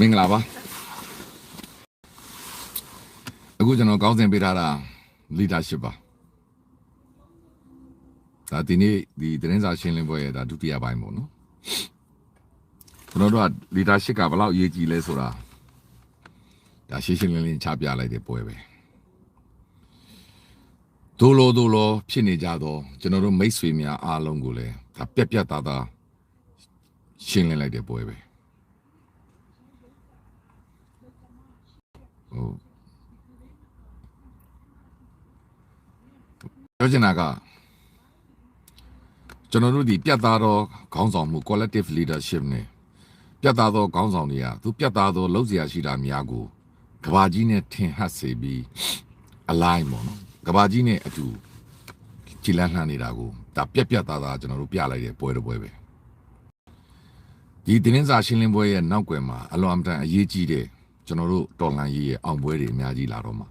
မင်္ဂလာပါအခုကျွန်တော်ကောင်းစဉ်ပေးထားတာ leadership ပါဒါဒီနေ့ဒီသတင်းစာရှင်းလင်းပွဲရဲ့ဒါဒုတိယပိုင်းပေါ့နော်ကျွန်တော်တို့က leadership ကဘယ်လောက်အရေးကြီးလဲဆိုတာဒါရှင်းရှင်းလင်းလင်းချပြလိုက်တဲ့ပွဲပဲဒိုလိုဖြစ်နေကြတော့ကျွန်တော်တို့မိတ်ဆွေများအားလုံးကိုလည်းဒါပြတ်သားသားရှင်းလင်းလိုက်တဲ့ပွဲပဲပြောချင်တာကကျွန်တော်တို့ဒီပြတ်သားသောခေါင်းဆောင်မှု collective leadership နဲ့ပြတ်သားသောခေါင်းဆောင်တွေကသူပြတ်သားသောလှုပ်ရှားရှိတာများကိုကဘာကြီးနဲ့ထင်ဟပ်စေပြီး align ပေါ့နော်ကဘာကြီးနဲ့အတူကြည်လန်းလှမ်းနေတာကိုဒါပြတ်သားကျွန်တော်တို့ပြလိုက်တဲ့ပွဲတစ်ပွဲပဲဒီတင်းစာရှင်းလင်းပွဲရဲ့နောက်ွယ်မှာအလွန်အမတန်အရေးကြီးတဲ့ကျွန်တော်တို့တော်လှန်ရေးရဲ့အောင်ပွဲတွေအများကြီးလာတော့မှာ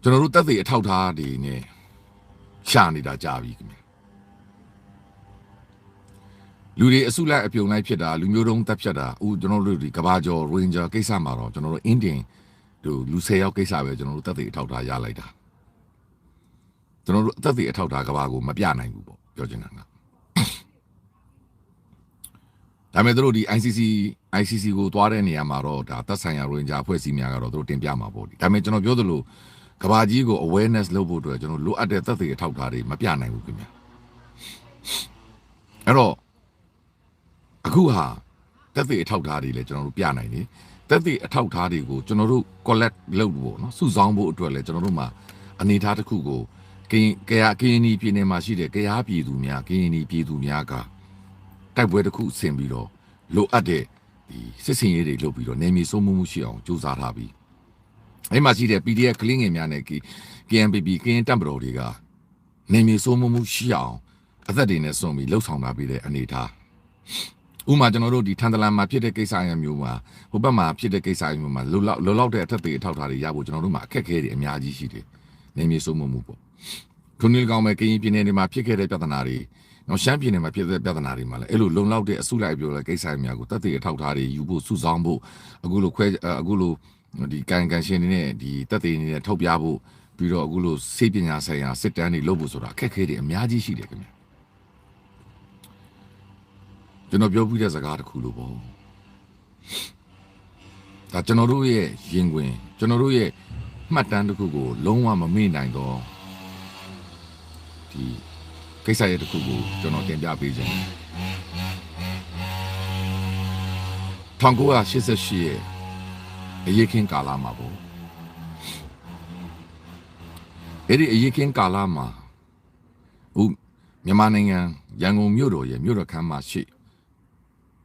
ကျွန်တော်တို့တက်သေးအထောက်ထားတွေနဲ့ရှာနေတာကြာပြီခင်ဗျလူတွေအစုလိုက်အပြုံလိုက်ဖြစ်တာလူမျိုးတုံးတက်ဖြတ်တာကျွန်တော်တို့ဒီကဘာကျော် Ranger ကိစ္စမှာတော့ကျွန်တော်တို့ Indian တို့လူ10ယောက်ကိစ္စပဲကျွန်တော်တို့တက်သေးအထောက်ထားရလိုက်တာကျွန်တော်တို့တက်သေးအထောက်ထားကဘာကိုမပြနိုင်ဘူးပေါ့ပြောချင်တာကဒါပေမဲ့တို့ဒီ ICC ကိုသွားတဲ့နေရာမှာတော့ဒါသက်ဆိုင်ရာ Ranger အဖွဲ့အစည်းများကတော့တို့တင်ပြမှာပေါ့ဒီဒါပေမဲ့ကျွန်တော်ပြောသလိုကဘာကြီးကို awareness လုပ်ဖို့အတွက်ကျွန်တော်လိုအပ်တဲ့သက်သေအထောက်အထားတွေမပြနိုင်ဘူးခင်ဗျအဲ့တော့အခုဟာသက်သေအထောက်အထားတွေလည်းကျွန်တော်တို့ပြနိုင်တယ်သက်သေအထောက်အထားတွေကိုကျွန်တော်တို့ collect လုပ်ဖို့နော်စုဆောင်းဖို့အတွက်လည်းကျွန်တော်တို့မှာအနေအထားတစ်ခုကိုကရင်ပြည်နယ်မှာရှိတဲ့ကရားပြည်သူများကရင်ပြည်သူများကတိုက်ပွဲတစ်ခုဆင်ပြီးတော့လိုအပ်တဲ့ဒီစစ်စင်ရေးတွေလုပ်ပြီးတော့နေမြေစိုးမိုးမှုရှိအောင်ကြိုးစားထားပြီးအဲ့မှာရှိတဲ့ PDF ကလင်းငယ်များနဲ့ KNPP ကရင်တပ်မတော်တွေကနေမြေစိုးမိုးမှုရှိအောင်အသက်တွေနဲ့စွန့်ပြီးလှုပ်ဆောင်လာပြီးတဲ့အနေအထားဥမာကျွန်တော်တို့ဒီထန်တလန်မှာဖြစ်တဲ့ကိစ္စအမျိုးမှာဟိုဘက်မှာဖြစ်တဲ့ကိစ္စအမျိုးမှာလောလောက်တဲ့အထက်တွေအထောက်ထားတွေရဖို့ကျွန်တော်တို့မှာအခက်အခဲတွေအများကြီးရှိတယ်နေမြေစိုးမိုးမှုပေါ့ခုနကောင်ပဲကရင်ပြည်နယ်တွေမှာဖြစ်ခဲ့တဲ့ပြဿနာတွေနော်ရှမ်းပြည်နယ်မှာဖြစ်တဲ့ပြဿနာတွေမှာလည်းအဲ့လိုလုံလောက်တဲ့အစုလိုက်ပြောတဲ့ကိစ္စအများကိုတက်တဲ့အထောက်ထားတွေယူဖို့စုဆောင်းဖို့အခုလိုဒီကန်ရှင်တွေနဲ့ဒီတက်သေးနေတဲ့ထုတ်ပြဖို့ပြီးတော့အခုလိုစေပညာဆိုင်ရာစစ်တမ်းတွေလုပ်ဖို့ဆိုတာအခက်အခဲတွေအများကြီးရှိတယ်ခင်ဗျကျွန်တော်ပြောပြတဲ့စကားတစ်ခုလို့ပေါ့ဒါကျွန်တော်တို့ရဲ့ရင်ခွင်ကျွန်တော်တို့ရဲ့မှတ်တမ်းတစ်ခုကိုလုံးဝမမေ့နိုင်တော့ဒီကိစ္စရဲ့တစ်ခုကိုကျွန်တော်တင်ပြပေးခြင်း1988ရဲ့အရေးခင်းကာလမှာပေါ့အဲ့ဒီအရေးခင်းကာလမှာမြန်မာနိုင်ငံရန်ကုန်မြို့တော်ရဲ့မြို့တော်ခမ်းမရှိ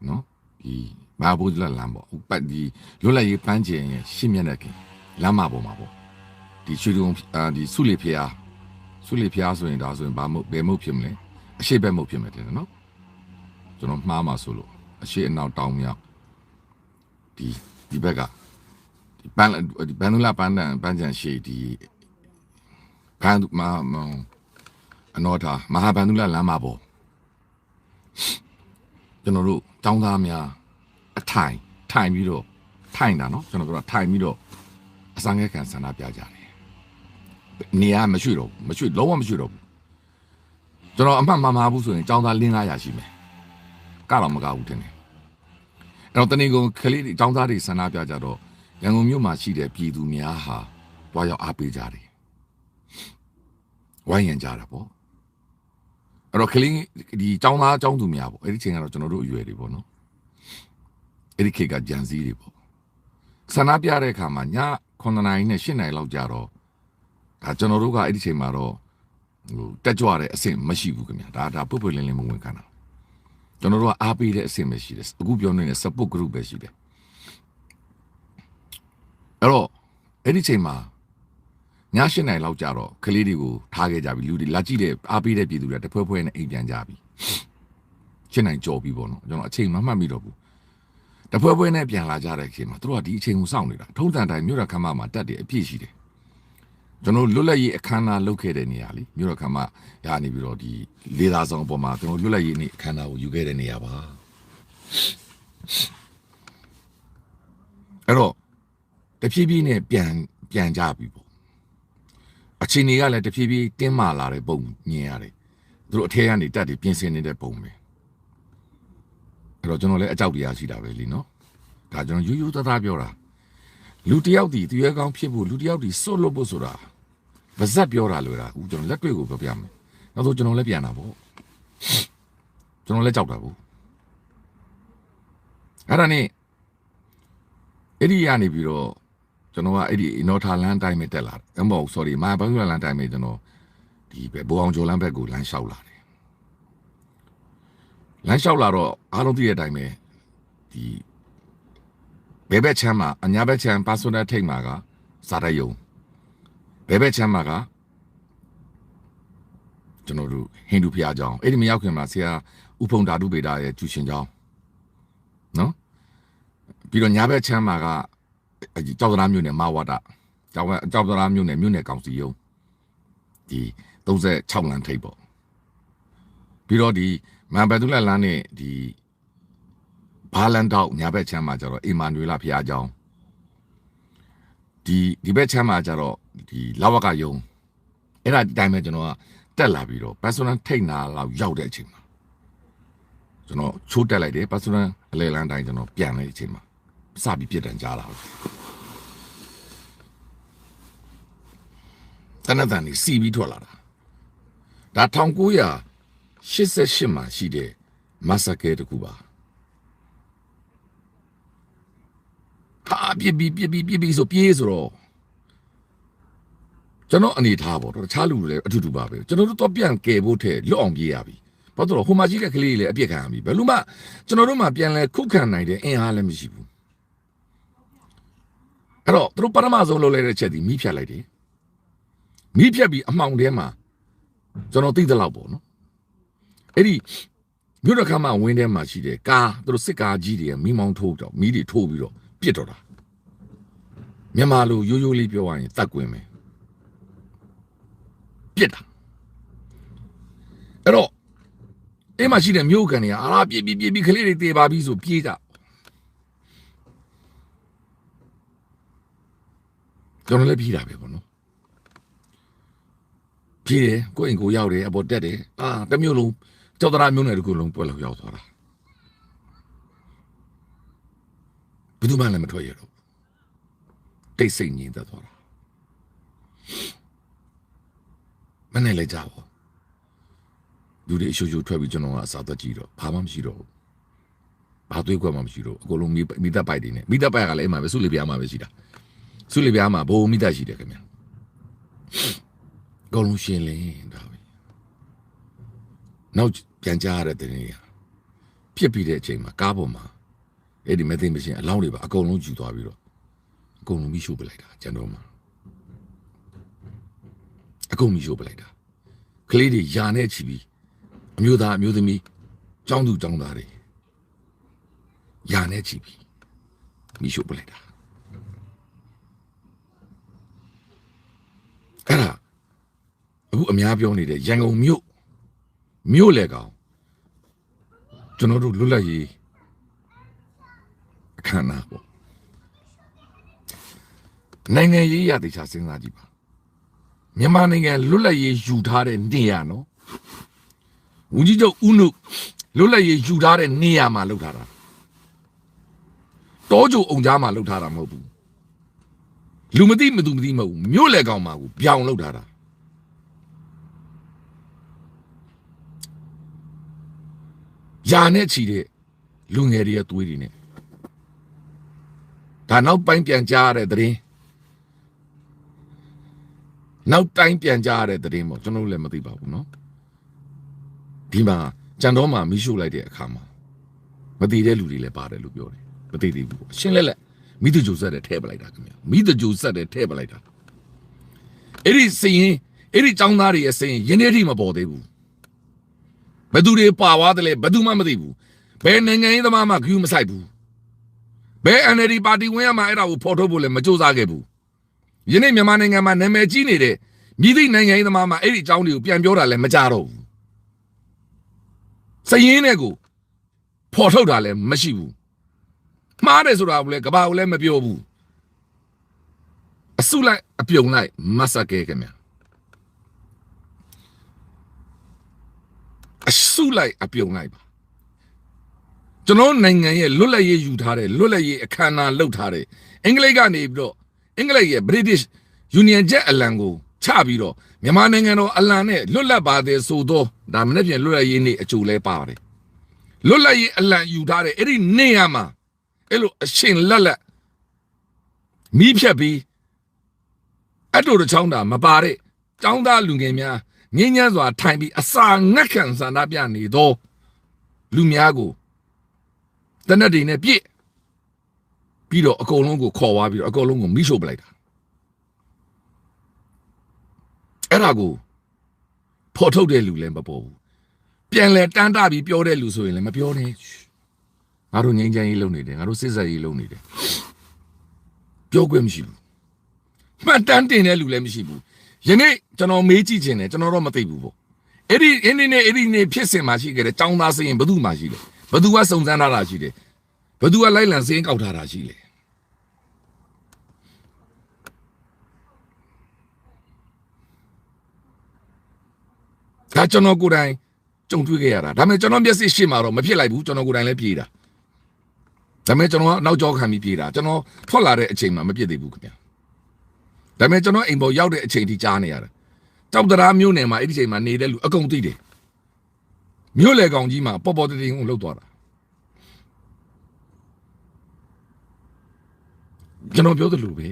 နော်ဒီမာဘူလလမ်းပေါ့ပတ်ဒီလွတ်လပ်ရေးပန်းကျင်ရဲ့ရှင်းမျက်နှာခင်လမ်းမပေါ်မှာပေါ့ဒီရွှေတုံဒီစုလီဖျားဆိုရင်ဒါဆိုရင်ဘယ်မှုဖြစ်မလဲအရှိဘက်မှုဖြစ်မယ်တဲ့နော်ကျွန်တော်မှားမှာဆိုလို့အရှိအနောက်တောင်မြောက်ဒီဘက်ကဘန်နူလာပန်းချန်ရှိဒီဘန်အနော်တာမဟာဘန်နူလာလမ်းမပေါ်ကျွန်တော်တို့တောင်းသားများအထိုင်ပြီးတော့ထိုင်တာနော်ကျွန်တော်တို့ထိုင်ပြီးတော့အစငဲခံဆန္ဒပြကြတယ်နေရာမရှိတော့ဘူးလုံးဝမရှိတော့ဘူးကျွန်တော်အမှတ်မှားဘူးဆိုရင်တောင်းသား900ရှိမယ်ကတော့မကဘူးတင်တယ်အဲ့တော့တနေ့ကုန်ခလေးတောင်းသားတွေဆန္ဒပြကြတော့ရန်ကုန်မြို့မှာရှိတဲ့ပြည်သူများဟာတွားရောက်အားပေးကြတယ်ဝိုင်းရံကြတာပေါ့အဲ့တော့ခလေးဒီចောင်းသားចောင်းသူများပေါ့အဲ့ဒီချိန်ကတော့ကျွန်တော်တို့အရွယ်တွေပေါ့နော်အဲ့ဒီခေတ်ကဂျန်စီတွေပေါ့ဆန္ဒပြတဲ့အခါမှာည9:00 နာရီနဲ့10:00 နာရီလောက်ကြာတော့ဒါကျွန်တော်တို့ကအဲ့ဒီချိန်မှာတော့တက်ကြွတဲ့အဆင့်မရှိဘူးခင်ဗျာဒါပုတ်ပွလင်းလင်းမဝင်ခံတာကျွန်တော်တို့ကအားပေးတဲ့အဆင့်ပဲရှိတယ်အခုပြောနေတဲ့ support group ပဲရှိတယ်အဲ့တော့အဲ့ဒီချိန်မှာည10:00 နာရီလောက်ကြာတော့ကလေးတွေကိုထားခဲ့ကြပြီလူတွေလာကြည့်တဲ့အားပေးတဲ့ပြည်သူတွေတဖွဲနဲ့အိမ်ပြန်ကြပြီ10:00 နာရီကြော်ပြီပေါ့နော်ကျွန်တော်အချိန်မမှတ်မိတော့ဘူးတဖွဲနဲ့ပြန်လာကြတဲ့အချိန်မှာသူတို့ကဒီအချိန်ကိုစောင့်နေတာထုံးတန်တိုင်းမြို့ရခမ်းမမှာတက်တယ်အပြည့်ရှိတယ်ကျွန်တော်လွတ်လပ်ရေးအခမ်းအနားလုပ်ခဲ့တဲ့နေရာလေမြို့ရခမ်းမရနေပြီးတော့ဒီလေသာဆောင်အပေါ်မှာကျွန်တော်လွတ်လပ်ရေးနေ့အခမ်းအနားကိုယူခဲ့တဲ့နေရာပါ အဲ့တော့တဖြည်းဖြည်းနဲ့ပြန်ကြပြီပေါ့အခြေအနေကလည်းတဖြည်းဖြည်းတင်းမာလာတဲ့ပုံမြင်ရတယ်သူတို့အထက်ကနေတက်ပြီးပြင်ဆင်နေတဲ့ပုံပဲအဲ့တော့ကျွန်တော်လည်းအကြောက်တရားရှိတာပဲလीနော်ဒါကျွန်တော်ရိုးရိုးသားသားပြောတာလူတယောက်ဒီသူရဲကောင်းဖြစ်ဖို့လူတယောက်ဒီစွတ်လို့ဖို့ဆိုတာဗဇက်ပြောတာလို့လားဦးကျွန်တော်လက်တွေ့ကိုပြောပြမယ်နောက်ဆိုကျွန်တော်လည်းပြန်တာပေါ့ကျွန်တော်လည်းကြောက်တာပေါ့အဲ့ဒါနဲ့အဲ့ဒီကနေပြီးတော့ကျွန်တော်ကအဲ့ဒီနော်ထာလန်းတိုင်းပဲတက်လာတယ်မဟုတ် sorry မာဘာလူလန်းတိုင်းပဲကျွန်တော်ဒီပဲဘိုးအောင်ကျော်လန်းဘက်ကိုလမ်းလျှောက်လာတယ်လမ်းလျှောက်လာတော့အားလုံးသိတဲ့အတိုင်းပဲဒီဘဲဘက်ချမ်းမှာအညာဘက်ချမ်းပါဆိုတဲ့ထိတ်မှာကစာတယုံဘဲဘက်ချမ်းမှာကကျွန်တော်တို့ဟိန္ဒူဘုရားကျောင်းအဲ့ဒီမရောက်ခင်မှာဆရာဥဖုံဓာတုဗေဒရဲ့ကျူရှင်ကျောင်းနော်ပြီးတော့ညာဘက်ချမ်းမှာကကြောက်တရားမြို့နယ်မဝဒကြောက်တရားမြို့နယ်ကောင်စီယုံဒီ36လမ်းထိပ်ပေါ့ပြီးတော့ဒီမန်ဘက်တူလက်လမ်းနဲ့ဒီဘာလန်တောက်ညာဘက်ချမ်းမှာကျတော့အီမာနွေလာဘုရားကျောင်းဒီဘက်ချမ်းမှာကျတော့ဒီလာဝကယုံအဲ့ဒါဒီတိုင်းပဲကျွန်တော်ကတက်လာပြီးတော့ personal ထိတ်နာလောက်ရောက်တဲ့အချိန်မှာကျွန်တော်ချိုးတက်လိုက်တယ် personal အလဲလန်းတိုင်းကျွန်တော်ပြန်လိုက်တဲ့အချိန်မှာစပြီးပြစ်ဒဏ်ကြားလာတယ်တနက်တန်ကြီးစီပြီးထွက်လာတာဒါ1988မှာရှိတဲ့မဆာကဲတကူပါဟာပြစ်ပြီးဆိုပြေးဆိုတော့ကျွန်တော်အနေထားပေါ့တခြားလူတွေလည်းအထူးပါပဲကျွန်တော်တို့တော့ပြန်ကယ်ဖို့ထဲလွတ်အောင်ပြေးရပြီဘာလို့လဲဟိုမှာရှိတဲ့ကလေးတွေလည်းအပြစ်ခံရပြီဘယ်လိုမှကျွန်တော်တို့မှပြန်လဲခုခံနိုင်တဲ့အင်အားလည်းမရှိဘူးအဲ့တော့သူတို့ပထမဆုံးလုပ်လိုက်တဲ့ချက်ဒီမိဖြတ်လိုက်တယ်မိဖြတ်ပြီးအမှောင်ထဲမှာကျွန်တော်သိသလောက်ပေါ့နော်အဲ့ဒီမြို့တော်ခမ်းမဝင်းထဲမှာရှိတဲ့ကားသူတို့စစ်ကားကြီးတွေမိမောင်းထိုးတော့မိတွေထိုးပြီးတော့ပြစ်တော့တာမြန်မာလူရိုးရိုးလေးပြောရရင်တတ်ကွင်းပဲပြစ်တာအဲ့တော့အိမ်မှာရှိတဲ့မြို့ကန်တွေကအာပြစ်ကလေးတွေတေပါပြီဆိုပြေးကြကျွန်တော်လည်းပြေးတာပဲပေါ့နော်ပြေးတယ်ကိုယ့်အိမ်ကိုရောက်တယ်အပေါ်တက်တယ်တမျိုးလုံးကြောက်တရားမျိုးနယ်တစ်ခုလုံးပွဲလောက်ရောက်သွားတာဘယ်သူမှလည်းမထွက်ရတော့တိတ်ဆိတ်ငြိမ်သက်သွားတာမနဲ့လည်းကြောက်လူတွေအရှူရှူထွက်ပြီးကျွန်တော်ကအစားသက်ကြည့်တော့ဘာမှမရှိတော့ဘူးဘာတွေးခွက်မှမရှိတော့အကုန်လုံးမိသက်ပိုက်တွေနဲ့မိသက်ပိုက်ကလည်းအိမ်မှာပဲစုလေပြားမှာပဲရှိတာစုလေပြားမှာဘိုးမိသက်ရှိတယ်ခင်ဗျာအကုန်လုံးရှင်းလင်းဒါပဲနောက်ပြန်ကြားရတဲ့တင်ကြီးဖြစ်ပြီးတဲ့အချိန်မှာကားပေါ်မှာအဲ့ဒီမသိမချင်းအလောင်းတွေပါအကုန်လုံးယူသွားပြီးတော့အကုန်လုံးမိရှို့ပလိုက်တာကျွန်တော်မှာအကုန်မိရှို့ပလိုက်တာကလေးတွေယာနဲ့ချီပြီးအမျိုးသားအမျိုးသမီးကျောင်းသူကျောင်းသားတွေယာနဲ့ချီပြီးမိရှို့ပလိုက်တာအဲ့ဒါအခုအများပြောနေတဲ့ရန်ကုန်မြို့လေကောင်ကျွန်တော်တို့လွတ်လပ်ရေးအခမ်းအနားပေါ့နိုင်ငံရေးရတဲ့ခြားစဉ်းစားကြည့်ပါမြန်မာနိုင်ငံလွတ်လပ်ရေးယူထားတဲ့နေရာနော်ဝန်ကြီးချုပ်ဦးနုလွတ်လပ်ရေးယူထားတဲ့နေရာမှာလှုပ်ထားတာတောကြိုအုံကြားမှာလှုပ်ထားတာမဟုတ်ဘူးလူမသိမသူမသိမဟုတ်ဘူးမြို့လေကောင်မှာကိုပြောင်လှုပ်ထားတာယာနဲ့ချီတဲ့လူငယ်တွေရဲ့သွေးတွေနဲ့ဒါနောက်ပိုင်းပြန်ကြားရတဲ့သတင်းနောက်တိုင်းပြန်ကြားရတဲ့သတင်းပေါ့ကျွန်တော်လည်းမသိပါဘူးเนาะဒီမှာကြံတော်မှာမီးရှို့လိုက်တဲ့အခါမှာမသိတဲ့လူတွေလည်းပါတယ်လို့ပြောတယ်မသိသေးဘူးရှင်းလက်မိသူကြိုဆက်တဲ့ထဲပလိုက်တာခင်ဗျာမိသူကြိုဆက်တဲ့ထဲပလိုက်တာအဲ့ဒီစရင်အဲ့ဒီចောင်းသားတွေရဲ့စရင်ရင်းနေထိမပေါ်သေးဘူးဘယ်သူတွေပါသွားတယ်လဲဘယ်သူမှမသိဘူးဘယ်နိုင်ငံရေးသမားမှဂယူမဆိုင်ဘူးဘယ် NLD ပါတီဝင်ရမှာအဲ့ဒါကိုဖော်ထုတ်ဖို့လည်းမကြိုးစားခဲ့ဘူးယနေ့မြန်မာနိုင်ငံမှာနာမည်ကြီးနေတဲ့မြည်သည့်နိုင်ငံရေးသမားမှအဲ့ဒီအကြောင်းတွေကိုပြန်ပြောတာလည်းမကြတော့ဘူးစရင်နဲ့ကိုဖ ဖော်ထုတ်တာလည်းမရှိဘူးမှားတယ်ဆိုတာကလည်းကဘာကိုလည်းမပြောဘူးအစုလိုက်အပြုံလိုက်မဆက်ကဲခင်ဗျအစုလိုက်အပြုံလိုက်ပါကျွန်တော်နိုင်ငံရဲ့လွတ်လပ်ရေးယူထားတဲ့လွတ်လပ်ရေးအခမ်းအနားလုပ်ထားတဲ့အင်္ဂလိပ်ကနေပြီးတော့အင်္ဂလိပ်ရဲ့ British Union Jack အလံကိုချပြီးတော့မြန်မာနိုင်ငံတော်အလံနဲ့လွတ်လပ်ပါတယ်ဆိုတော့ဒါမနေ့ပြန်လွတ်လပ်ရေးနေ့အကျိုးလဲပါတယ်လွတ်လပ်ရေးအလံယူထားတဲ့အဲ့ဒီနေရာမှာအဲ့လိုအရှင်လက်လက်မီးဖြတ်ပြီးအတူတချောင်းတာမပါတဲ့ចောင်းသားလူငယ်များငင်းညမ်းစွာထိုင်ပြီးအစာငတ်ခံဆန္ဒပြနေတော့လူများကိုတနက်တွေနဲ့ပြည့်ပြီးတော့အကုန်လုံးကိုခေါ်သွားပြီးတော့အကုန်လုံးကိုမိရှို့ပလိုက်တာအဲ့ဒါကိုဖော်ထုတ်တဲ့လူလည်းမပေါ်ဘူးပြန်လဲတန်းတပြီးပြောတဲ့လူဆိုရင်လည်းမပြောနဲ့ငါတို့ငြိမ်းချမ်းရေးလုပ်နေတယ်ငါတို့စစ်ဆက်ရေးလုပ်နေတယ်ပြောခွင့်မရှိဘူးမှတ်တမ်းတင်တဲ့လူလည်းမရှိဘူးယနေ့ကျွန်တော်မေးကြည့်ခြင်းတယ်ကျွန်တော်တော့မသိဘူးပေါ့အဲ့ဒီနေ့ဖြစ်စဉ်မှာရှိခဲ့တဲ့ចောင်းသားစရင်ဘယ်သူမှရှိတယ်ဘယ်သူကစုံစမ်းထားတာရှိတယ်ဘယ်သူကလိုက်လံစရင်ကောက်ထားတာရှိလဲဒါကျွန်တော်ကိုယ်တိုင်ကြုံတွေ့ခဲ့ရတာဒါပေမဲ့ကျွန်တော်မျက်စိရှေ့မှာတော့မဖြစ်လိုက်ဘူးကျွန်တော်ကိုယ်တိုင်လည်းပြေးတာဒါပေမဲ့ကျွန်တော်နောက်ကျောခံပြီးပြေးတာကျွန်တော်ထွက်လာတဲ့အချိန်မှာမပြစ်သေးဘူးခင်ဗျာဒါပေမဲ့ကျွန်တော်အိမ်ပေါ်ရောက်တဲ့အချိန်ထိကြားနေရတယ်တောက်တရားမျိုးနယ်မှာအဲ့ဒီချိန်မှာနေတဲ့လူအကုန်သိတယ်မြို့လေကောင်ကြီးမှာပေါ်ပေါ်တင်ကိုလှုပ်သွားတာကျွန်တော်ပြောသလိုပဲ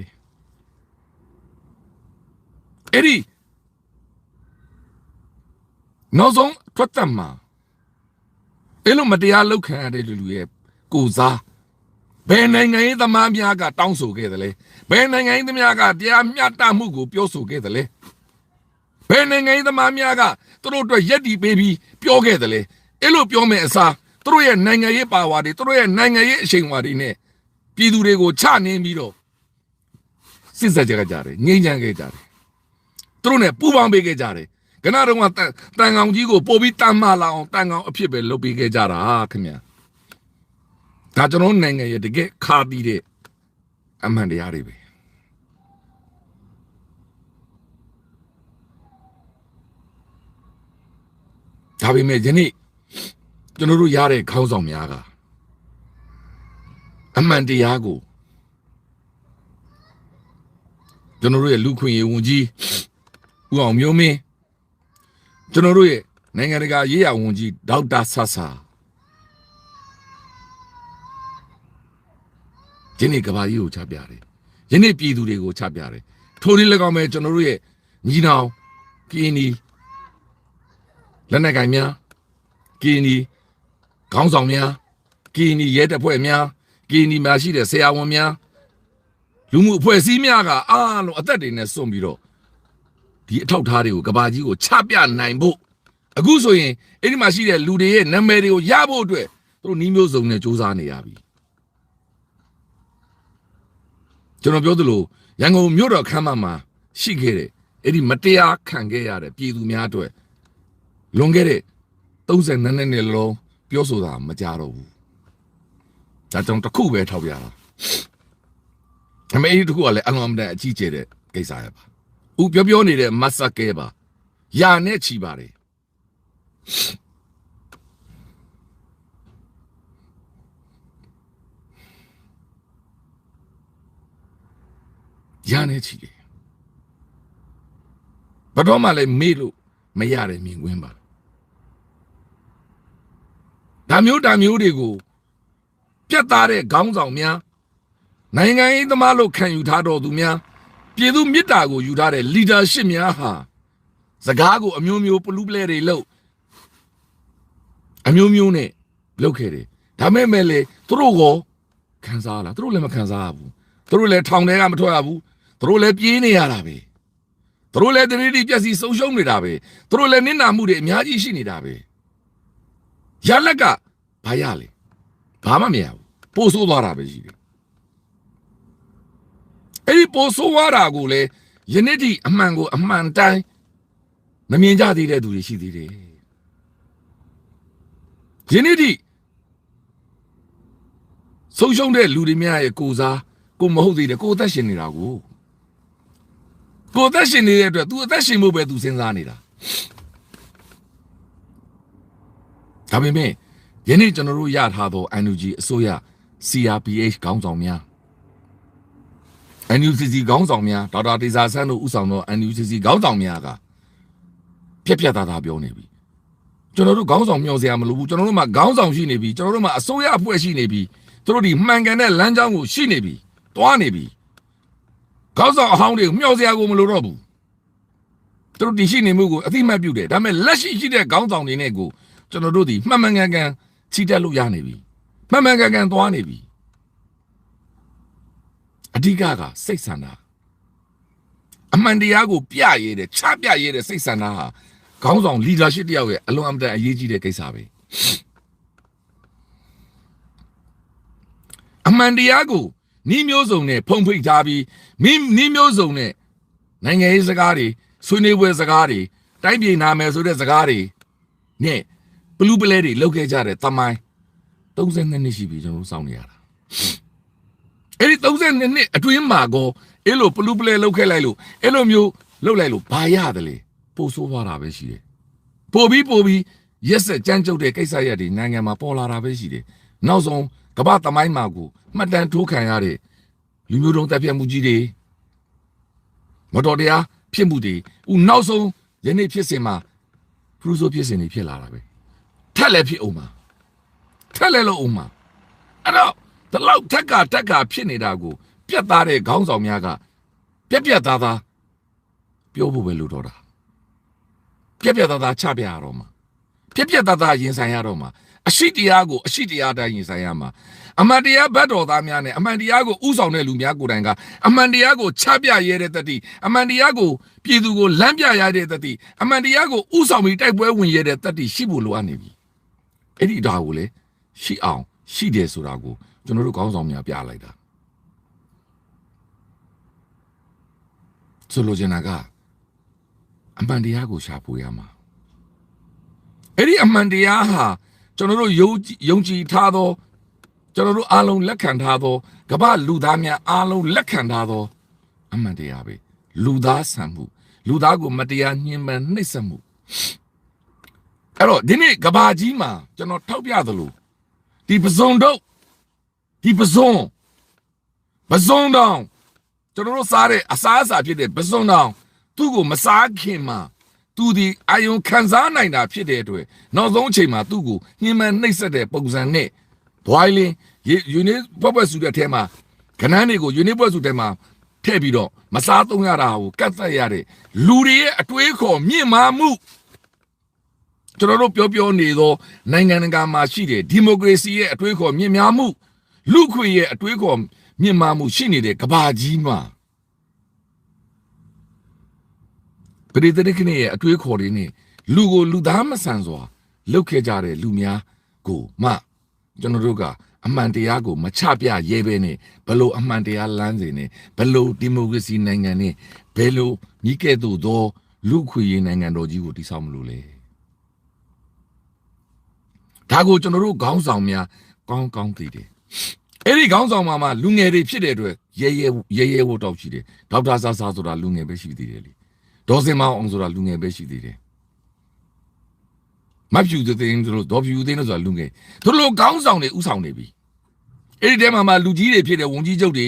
အဲ့ဒီနောက်ဆုံးထွက်တတ်မှာအဲ့လိုမတရားလုပ်ခံရတဲ့လူရဲ့ကိုစားဘယ်နိုင်ငံရေးသမားများကတောင်းဆိုခဲ့တယ်လဲဘယ်နိုင်ငံရေးသမားကတရားမျှတမှုကိုပြောဆိုခဲ့တယ်လဲဘယ်နိုင်ငံရေးသမားများကသူတို့အတွက်ရက်တီပေးပြီးပြောခဲ့တယ်လဲအဲ့လိုပြောမယ်အစားသူတို့ရဲ့နိုင်ငံရေးပါဝါတွေသူတို့ရဲ့နိုင်ငံရေးအရှိန်အဝါတွေနဲ့ပြည်သူတွေကိုချနှင်းပြီးတော့စစ်ဆက်ကြကြတယ်ငြိမ်းချမ်းခဲ့ကြတယ်သူတို့နဲ့ပူးပေါင်းပေးခဲ့ကြတယ်ခဏတော့တန်ကောင်ကြီးကိုပို့ပြီးတမ်းမလာအောင်တန်ကောင်အဖြစ်ပဲလုပ်ပေးခဲ့ကြတာခင်ဗျာဒါကျွန်တော်နိုင်ငံရဲ့တကယ်ခါပြီးတဲ့အမှန်တရားတွေပဲဒါပေမဲ့ယနေ့ကျွန်တော်တို့ရတဲ့ခေါင်းဆောင်များကအမှန်တရားကိုကျွန်တော်တို့ရဲ့လူခွင့်ရေးဝန်ကြီးဦးအောင်မျိုးမင်းကျွန်တော်တို့ရဲ့နိုင်ငံတကာရေးရာဝန်ကြီးဒေါက်တာဆဆာယနေ့ကဘာကြီးကိုချပြတယ်ယနေ့ပြည်သူတွေကိုချပြတယ်ထိုနည်း၎င်းပဲကျွန်တော်တို့ရဲ့ညီနောင်ကင်းနီလက်နက်ကိုင်များကင်းနီခေါင်းဆောင်များကင်းနီရဲတပ်ဖွဲ့များကင်းနီမှာရှိတဲ့ဆရာဝန်များလူမှုအဖွဲ့အစည်းများကအားလုံးအသက်တွေနဲ့စွန့်ပြီးတော့ဒီအထောက်ထားတွေကိုကဘာကြီးကိုချပြနိုင်ဖို့အခုဆိုရင်အဲ့ဒီမှာရှိတဲ့လူတွေရဲ့နာမည်တွေကိုရဖို့အတွက်သူတို့နှီးမျိုးစုံနဲ့စူးစမ်းနေရပြီကျွန်တော်ပြောသလိုရန်ကုန်မြို့တော်ခမ်းမမှာရှိခဲ့တဲ့အဲ့ဒီမတရားခံခဲ့ရတဲ့ပြည်သူများအတွက်လွန်ခဲ့တဲ့32နှစ်လုံးပြောဆိုတာမကြတော့ဘူးဒါကြောင့်တစ်ခုပဲထောက်ပြတာအမေတို့ကလည်းအလွန်အမတန်အကြီးကျယ်တဲ့ကိစ္စရပါဦးပြောနေတဲ့မဆက်ကဲပါယာနဲ့ချီပါတယ်ယာနဲ့ချီတယ်ဘယ်တော့မှလည်းမေ့လို့မရတဲ့မြင်ကွင်းပါဒါမျိုးတွေကိုပြတ်သားတဲ့ခေါင်းဆောင်များနိုင်ငံရေးသမားလို့ခံယူထားတော်သူများပြည်သူမြစ်တာကိုယူထားတဲ့ leadership များဟာစကားကိုအမျိုးမျိုးပလူးပလဲတွေလုပ်အမျိုးမျိုးနဲ့လုပ်ခဲ့တယ်ဒါမဲ့မဲ့လေသူတို့ကိုခံစားလားသူတို့လည်းမခံစားရဘူးသူတို့လည်းထောင်ထဲကမထွက်ရဘူးသူတို့လည်းပြေးနေရတာပဲသူတို့လည်းတတိပြက်စီဆုံးရှုံးနေတာပဲသူတို့လည်းနစ်နာမှုတွေအများကြီးရှိနေတာပဲရလက်ကဘာရလဲဘာမှမရဘူးပို့ဆိုးသွားတာပဲရှိတယ်အဲ့ဒီပို့ဆိုးသွားတာကိုလေယနေ့ထိအမှန်ကိုအမှန်တိုင်းမမြင်ကြသေးတဲ့သူတွေရှိသေးတယ်ယနေ့ထိ ဆုံးရှုံးတဲ့လူတွေများရဲ့ကိုစားကိုမဟုတ်သေးတယ်ကိုအသက်ရှင်နေတာကိုအသက်ရှင်နေတဲ့အတွက် तू အသက်ရှင်ဖို့ပဲ तू စဉ်းစားနေတာဒါပေမဲ့ယနေ့ကျွန်တော်တို့ရထားသော NUG အစိုးရ CRPH ခေါင်းဆောင်များ NUCC ခေါင်းဆောင်များဒေါက်တာတေဇာဆန်းတို့ဦးဆောင်သော NUCC ခေါင်းဆောင်များကပြက်ပြက်သားသားပြောနေပြီကျွန်တော်တို့ခေါင်းဆောင်မျှော်စရာမလိုဘူးကျွန်တော်တို့မှာခေါင်းဆောင်ရှိနေပြီကျွန်တော်တို့မှာအစိုးရအဖွဲ့ရှိနေပြီသူတို့ဒီမှန်ကန်တဲ့လမ်းကြောင်းကိုရှိနေပြီတွားနေပြီခေါင်းဆောင်အဟောင်းတွေမျှော်စရာကိုမလိုတော့ဘူးသူတို့ဒီရှိနေမှုကိုအသိမှတ်ပြုတယ်ဒါပေမဲ့လက်ရှိရှိတဲ့ခေါင်းဆောင်တွေနဲ့ကိုကျွန်တော်တို့ဒီမှန်မှန်ကန်ကန်ချီတက်လို့ရနေပြီမှန်မှန်ကန်ကန်သွားနေပြီအဓိကစိတ်ဆန္ဒအမှန်တရားကိုပြရဲတဲ့ချပြရဲတဲ့စိတ်ဆန္ဒဟာခေါင်းဆောင် leadership တယောက်ရဲ့အလွန်အမတန်အရေးကြီးတဲ့ကိစ္စပဲအမှန်တရားကိုနှီးမျိုးစုံနဲ့ဖုံဖိတ်ထားပြီးနှီးမျိုးစုံနဲ့နိုင်ငံရေးစကားတွေဆွေးနွေးပွဲစကားတွေတိုင်းပြည်နာမယ်ဆိုတဲ့စကားတွေနဲ့ဘလူးပလဲတွေလောက်ခဲ့ကြတဲ့တမိုင်း32နှစ်ရှိပြီကျွန်တော်စောင့်နေရတာအဲ့ဒီ32နှစ်အတွင်းမှာကိုအဲ့လိုဘလူးပလဲလောက်ခဲ့လိုက်လို့အဲ့လိုမျိုးလောက်လိုက်လို့ဘာရတယ်လဲပို့ဆိုးသွားတာပဲရှိတယ်ပို့ပြီးရက်ဆက်ကြမ်းကြုတ်တဲ့ကိစ္စရပ်တွေနိုင်ငံမှာပေါ်လာတာပဲရှိတယ်နောက်ဆုံးကမ္ဘာသမိုင်းမှာကိုမှတ်တမ်းထိုးခံရတဲ့လူမျိုးတုံးတပ်ဖြတ်မှုကြီးတွေမတော်တရားဖြစ်မှုတွေဦးနောက်ဆုံးယနေ့ဖြစ်စဉ်မှာဖရူဆိုဖြစ်စဉ်တွေဖြစ်လာတာပဲထက်လည်းဖြစ်အောင်မှာထက်လည်းလို့အောင်မှာအဲ့တော့ဒီလောက်ထက်ကဖြစ်နေတာကိုပြတ်သားတဲ့ခေါင်းဆောင်များကပြက်သားသားပြောဖို့ပဲလို့တော့တာပြက်သားချပြရတော့မှာပြက်သားရင်ဆိုင်ရတော့မှာအရှိတရားကိုအရှိတရားတိုင်းရင်ဆိုင်ရမှာအမှန်တရားဘတ်တော်သားများနဲ့အမှန်တရားကိုဥဆောင်တဲ့လူများကိုယ်တိုင်ကအမှန်တရားကိုချပြရဲတဲ့တတိအမှန်တရားကိုပြည်သူကိုလမ်းပြရတဲ့တတိအမှန်တရားကိုဥဆောင်ပြီးတိုက်ပွဲဝင်ရတဲ့တတိရှိဖို့လိုအပ်နေပြီအဲ့ဒီဒါကိုလေရှိအောင်ရှိတယ်ဆိုတာကိုကျွန်တော်တို့ခေါင်းဆောင်များပြလိုက်တာဆိုလိုချင်တာကအမှန်တရားကိုရှာဖွေရမှာအဲ့ဒီအမှန်တရားဟာကျွန်တော်တို့ယုံကြည်ထားသောကျွန်တော်တို့အားလုံးလက်ခံထားသောကမ္ဘာလူသားများအားလုံးလက်ခံထားသောအမှန်တရားပဲလူသားဆန်မှုလူသားကိုမတရားညှဉ်းပန်းနှိပ်စက်မှုအဲ့တော့ဒီနေ့ကမ္ဘာကြီးမှာကျွန်တော်ထောက်ပြသလိုဒီပဇွန်တို့ဒီပဇွန်တောင်ကျွန်တော်တို့စားတဲ့အစားအစာဖြစ်တဲ့ပဇွန်တောင်သူ့ကိုမစားခင်မှာသူဒီအာယုံခံစားနိုင်တာဖြစ်တဲ့အတွက်နောက်ဆုံးအချိန်မှာသူ့ကိုညှဉ်းပန်းနှိပ်စက်တဲ့ပုံစံနဲ့ဘွိုင်းလင်းယူနီပွဲစုတဲ့အထဲမှာခဏန်းတွေကိုယူနီပွဲစုထဲမှာထည့်ပြီးတော့မစားသုံးရတာကိုကတ်သက်ရတဲ့လူတွေရဲ့အတွေးခေါ်မြင့်မားမှုကျွန်တော်တို့ပြောနေသောနိုင်ငံတကာမှာရှိတဲ့ဒီမိုကရေစီရဲ့အတွေးခေါ်မြင့်မားမှုလူခွေရဲ့အတွေးခေါ်မြင့်မားမှုရှိနေတဲ့ကမ္ဘာကြီးမှာပရိသတ်ကနေရဲ့အတွေးခေါ်တွေနဲ့လူကိုလူသားမဆန်စွာလှုပ်ခဲ့ကြတဲ့လူများကိုမှကျွန်တော်တို့ကအမှန်တရားကိုမချပြရဲဘဲနဲ့ဘလို့အမှန်တရားလမ်းစဉ်နဲ့ဘလို့ဒီမိုကရေစီနိုင်ငံနဲ့ဘယ်လိုမိကဲ့သို့သောလူခွေရေးနိုင်ငံတော်ကြီးကိုတည်ဆောက်မလို့လဲဒါကိုကျွန်တော်တို့ခေါင်းဆောင်များကောင်းသိတယ်အဲ့ဒီခေါင်းဆောင်မှာလူငယ်တွေဖြစ်တဲ့အတွက်ရဲဝတ်တောက်ရှိတယ်ဒေါက်တာဆာဆိုတာလူငယ်ပဲရှိသေးတယ်လေဒေါ်စင်မောင်အောင်ဆိုတာလူငယ်ပဲရှိသေးတယ်မဖြူတဲ့င်းတို့ဒေါ်ဖြူတဲ့င်းတို့ဆိုတာလူငယ်တို့လိုခေါင်းဆောင်တွေဥဆောင်နေပြီအဲ့ဒီတဲမှာလူကြီးတွေဖြစ်တဲ့ဝန်ကြီးချုပ်တွေ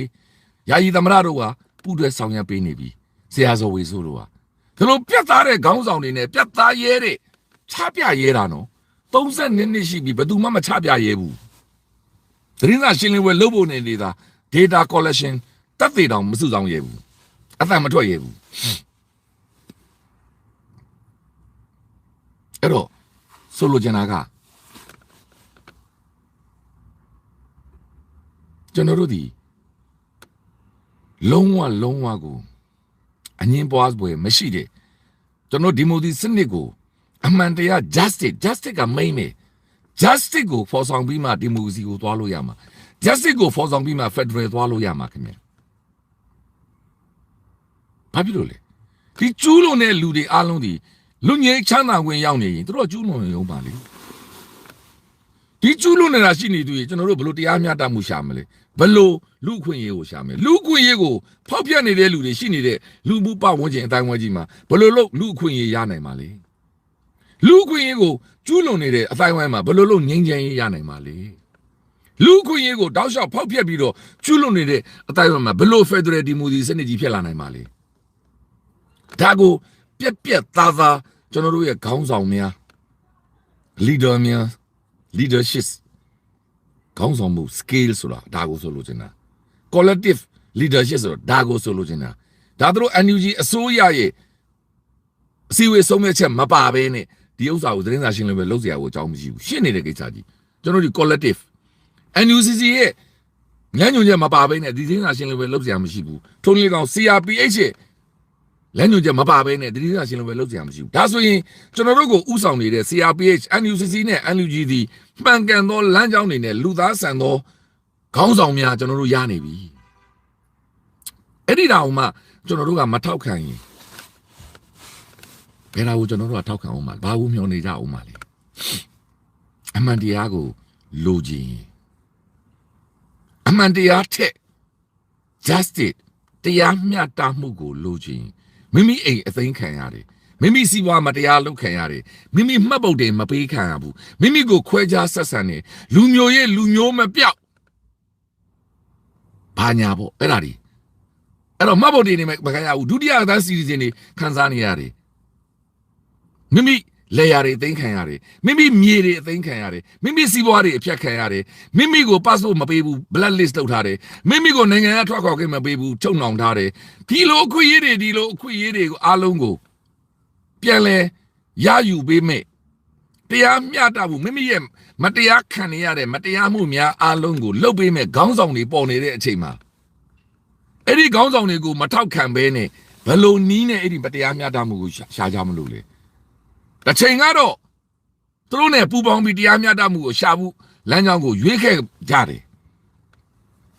ယာယီသမရတို့ကပူးတွဲဆောင်ရွက်ပေးနေပြီဆရာဇော်ဝေဆိုးတို့ကတို့လိုပြတ်သားတဲ့ခေါင်းဆောင်တွေနဲ့ပြတ်သားရဲတဲ့ချပြရဲတာနော်32နှစ်ရှိပြီဘယ်သူမှမချပြရဲဘူးသတင်းစာရှင်းလင်းပွဲလုပ်ဖို့နေနေတာ data collection တက်သေးတောင်မစုဆောင်ရဲဘူးအသက်မထွက်ရဲဘူးအဲ့တော့ဆိုလိုချင်တာကကျွန်တော်တို့ဒီလုံးဝကိုအငင်းပွားပွဲမရှိတဲ့ကျွန်တော်ဒီမိုဒီစနစ်ကိုအမှန်တရား justice ကမိမ့်နေ justice ကိုဖော်ဆောင်ပြီးမှဒီမိုကရေစီကိုသွားလို့ရမှာ justice ကိုဖော်ဆောင်ပြီးမှ federal သွားလို့ရမှာခင်ဗျဘာဖြစ်လို့လဲဒီကျူးလွန်တဲ့လူတွေအားလုံးဒီလူငယ်ချမ်းသာခွင့်ရောက်နေရင်တို့ကျူးလွန်ရုံပါလေ ဒီကျူးလွန်နေတာရှိနေသူကြီးကျွန်တော်တို့ဘလို့တရားမျှတမှုရှာမလဲဘလို့လူခွင့်ရေးကိုရှာမယ်လူခွင့်ရေးကိုဖောက်ပြတ်နေတဲ့လူတွေရှိနေတဲ့လူမှုပတ်ဝန်းကျင်အတိုင်းဝန်းကြီးမှာဘလို့လို့လူခွင့်ရေးရနိုင်မှာလဲလူခွင့်ရေးကိုကျူးလွန်နေတဲ့အတိုင်းဝန်းမှာဘလို့လို့ငြိမ်းချမ်းရေးရနိုင်မှာလဲလူခွင့်ရေးကိုတောက်လျှောက်ဖောက်ပြတ်ပြီးတော့ကျူးလွန်နေတဲ့အတိုင်းဝန်းမှာဘလို့ဖက်ဒရယ်ဒီမိုကရေစီစနစ်ကြီးဖြစ်လာနိုင်မှာလဲဒါကိုပြက်ပြက်သားသားကျွန်တော်တို့ရဲ့ခေါင်းဆောင်များ leader များ leadership ခေါင်းဆောင်မှု scale ဆိုတာဒါကိုဆိုလို့ချင်တာ collective leadership ဆိုတာဒါကိုဆိုလို့ချင်တာဒါတို့ NUG အစိုးရရဲ့အစည်းအဝေးဆုံးဖြတ်ချက်မပါဘဲနဲ့ဒီဥစ္စာကိုသတင်းစာရှင်းလင်းပွဲလုပ်စရာကိုအကြောင်းမရှိဘူးရှင်းနေတဲ့ကိစ္စကြီးကျွန်တော်ဒီ collective NUCC ရဲ့ညညွန်ချက်မပါဘဲနဲ့ဒီသတင်းစာရှင်းလင်းပွဲလုပ်စရာမရှိဘူးထုံးလေးကောင် CRPH ရဲ့လမ်းညွှန်ချက်မပါဘဲနဲ့သတင်းစာရှင်းလင်းပွဲလုပ်စရာမရှိဘူးဒါဆိုရင်ကျွန်တော်တို့ကိုဥဆောင်နေတဲ့ CRPH NUCC နဲ့ NUG ဒီမှန်ကန်သောလမ်းကြောင်းတွေနဲ့လူသားဆန်သောခေါင်းဆောင်များကျွန်တော်တို့ရနေပြီအဲ့ဒီတောင်မှကျွန်တော်တို့ကမထောက်ခံရင်ဘယ်လာကိုကျွန်တော်တို့ကထောက်ခံအောင်မလဲဘာဘူးမျှော်နေကြအောင်မလဲအမှန်တရားကိုလိုချင်အမှန်တရားထက် justice တရားမျှတမှုကိုလိုချင်မိမိအိမ်အသိမ်းခံရတယ်မိမိစီးပွားမတရားလုပ်ခံရတယ်မိမိမှတ်ပုတ်တယ်မပေးခံရဘူးမိမိကိုခွဲခြားဆက်ဆံနေလူမျိုးရဲ့လူမျိုးမပြောက်ဘာညာပေါ့အဲ့ဒါဒီအဲ့တော့မှတ်ပုတ်တယ်နေမခံရဘူးဒုတိယအသားစီရီစင်တွေခံစားနေရတယ်မိမိလေယာတွေအသိမ်းခံရတယ်မိမိမြေတွေအသိမ်းခံရတယ်မိမိစီးပွားတွေအဖြတ်ခံရတယ်မိမိကို passport မပေးဘူး black list လုပ်ထားတယ်မိမိကိုနိုင်ငံကထွက်ခွာခွင့်မပေးဘူးချုပ်နှောင်ထားတယ်ဒီလိုအခွင့်အရေးတွေကိုအားလုံးကိုပြန်လဲရယူပေးမယ်တရားမျှတမှုမိမိရဲ့မတရားခံနေရတဲ့မတရားမှုများအားလုံးကိုလှုပ်ပေးမယ်ခေါင်းဆောင်တွေပေါ်နေတဲ့အချိန်မှာအဲ့ဒီခေါင်းဆောင်တွေကိုမထောက်ခံဘဲနဲ့ဘယ်လိုနီးနဲ့အဲ့ဒီမတရားမျှတမှုကိုရှာကြမလို့လဲတစ်ချိန်ကတော့သူတို့နဲ့ပူပေါင်းပြီးတရားမျှတမှုကိုရှာဖို့လမ်းကြောင်းကိုရွေးခဲ့ကြတယ်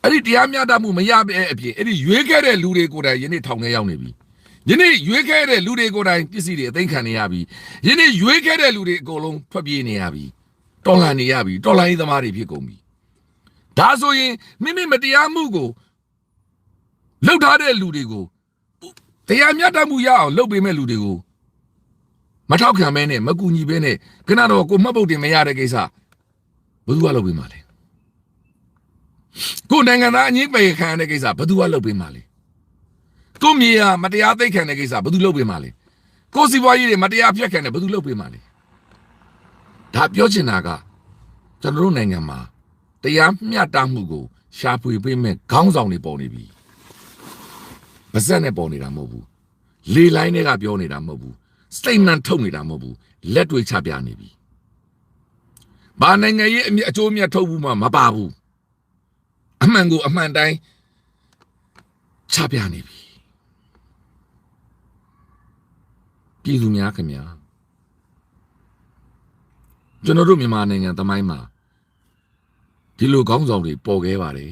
အဲ့ဒီတရားမျှတမှုမရတဲ့အပြင်အဲ့ဒီရွေးခဲ့တဲ့လူတွေကိုယ်တိုင်ယနေ့ထောင်ထဲရောက်နေပြီယနေ့ရွေးခဲ့တဲ့လူတွေကိုယ်တိုင်ပစ္စည်းတွေအသိမ်းခံနေရပြီယနေ့ရွေးခဲ့တဲ့လူတွေအကုန်လုံးထွက်ပြေးနေရပြီတော်လှန်နေရပြီတော်လှန်ရေးသမားတွေဖြစ်ကုန်ပြီဒါဆိုရင်မိမိမတရားမှုကိုလှုပ်ထားတဲ့လူတွေကိုတရားမျှတမှုရအောင်လှုပ်ပေးမဲ့လူတွေကိုမထောက်ခံမဲနဲ့မကူညီပဲနဲ့ခဏတော့ကိုမှတ်ပုတ်တင်မရတဲ့ကိစ္စဘယ်သူကလုပ်ပေးမှာလဲကိုနိုင်ငံသားအငြင်းပယ်ခံရတဲ့ကိစ္စဘယ်သူကလုပ်ပေးမှာလဲကိုမြေယာမတရားသိမ်းခံတဲ့ကိစ္စဘယ်သူလုပ်ပေးမှာလဲကိုစီးပွားရေးတွေမတရားဖျက်ခံတယ်ဘယ်သူလုပ်ပေးမှာလဲဒါပြောချင်တာကကျွန်တော်တို့နိုင်ငံမှာတရားမျှတမှုကိုရှာဖွေပေးမဲ့ခေါင်းဆောင်တွေပေါ်နေပြီပါဇက်နဲ့ပေါ်နေတာမဟုတ်ဘူးလေလိုင်းတွေကပြောနေတာမဟုတ်ဘူးstatement ထုတ်နေတာမဟုတ်ဘူးလက်တွေ့ချပြနေပြီဘာနိုင်ငံရေးအကျိုးမြတ်ထုတ်ဘူးမှမပါဘူးအမှန်ကိုအမှန်တိုင်းချပြနေပြီပြည်သူများခင်ဗျာကျွန်တော်တို့မြန်မာနိုင်ငံသမိုင်းမှာဒီလိုခေါင်းဆောင်တွေပေါ်ခဲ့ပါတယ်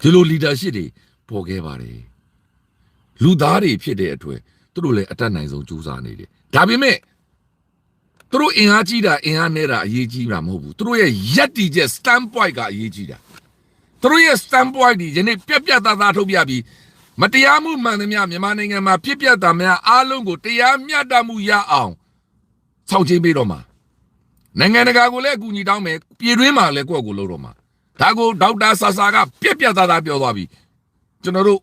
ဒီလို leadership တွေပေါ်ခဲ့ပါတယ်လူသားတွေဖြစ်တဲ့အတွက်သူတို့လည်းအတတ်နိုင်ဆုံးကြိုးစားနေတယ်ဒါပေမဲ့သူတို့အင်အားကြီးတာအင်အားနဲ့တာအရေးကြီးတာမဟုတ်ဘူးသူတို့ရဲ့ရက်တီချက် stand point ကအရေးကြီးတာသူတို့ရဲ့ stand point ဒီယနေ့ပြက်ပြက်သားသားထုတ်ပြပြီးမတရားမှုမှန်သမျှမြန်မာနိုင်ငံမှာဖြစ်ပျက်တာများအားလုံးကိုတရားမျှတမှုရအောင်ဆောင်ကျဉ်ပေးတော့မှာနိုင်ငံတကာကိုလည်းအကူအညီတောင်းမယ်ပြည်တွင်းမှာလည်းကိုယ့်ကိုယ်လုပ်တော့မှာဒါကိုဒေါက်တာဆာဆာကပြက်ပြက်သားသားပြောသွားပြီကျွန်တော်တို့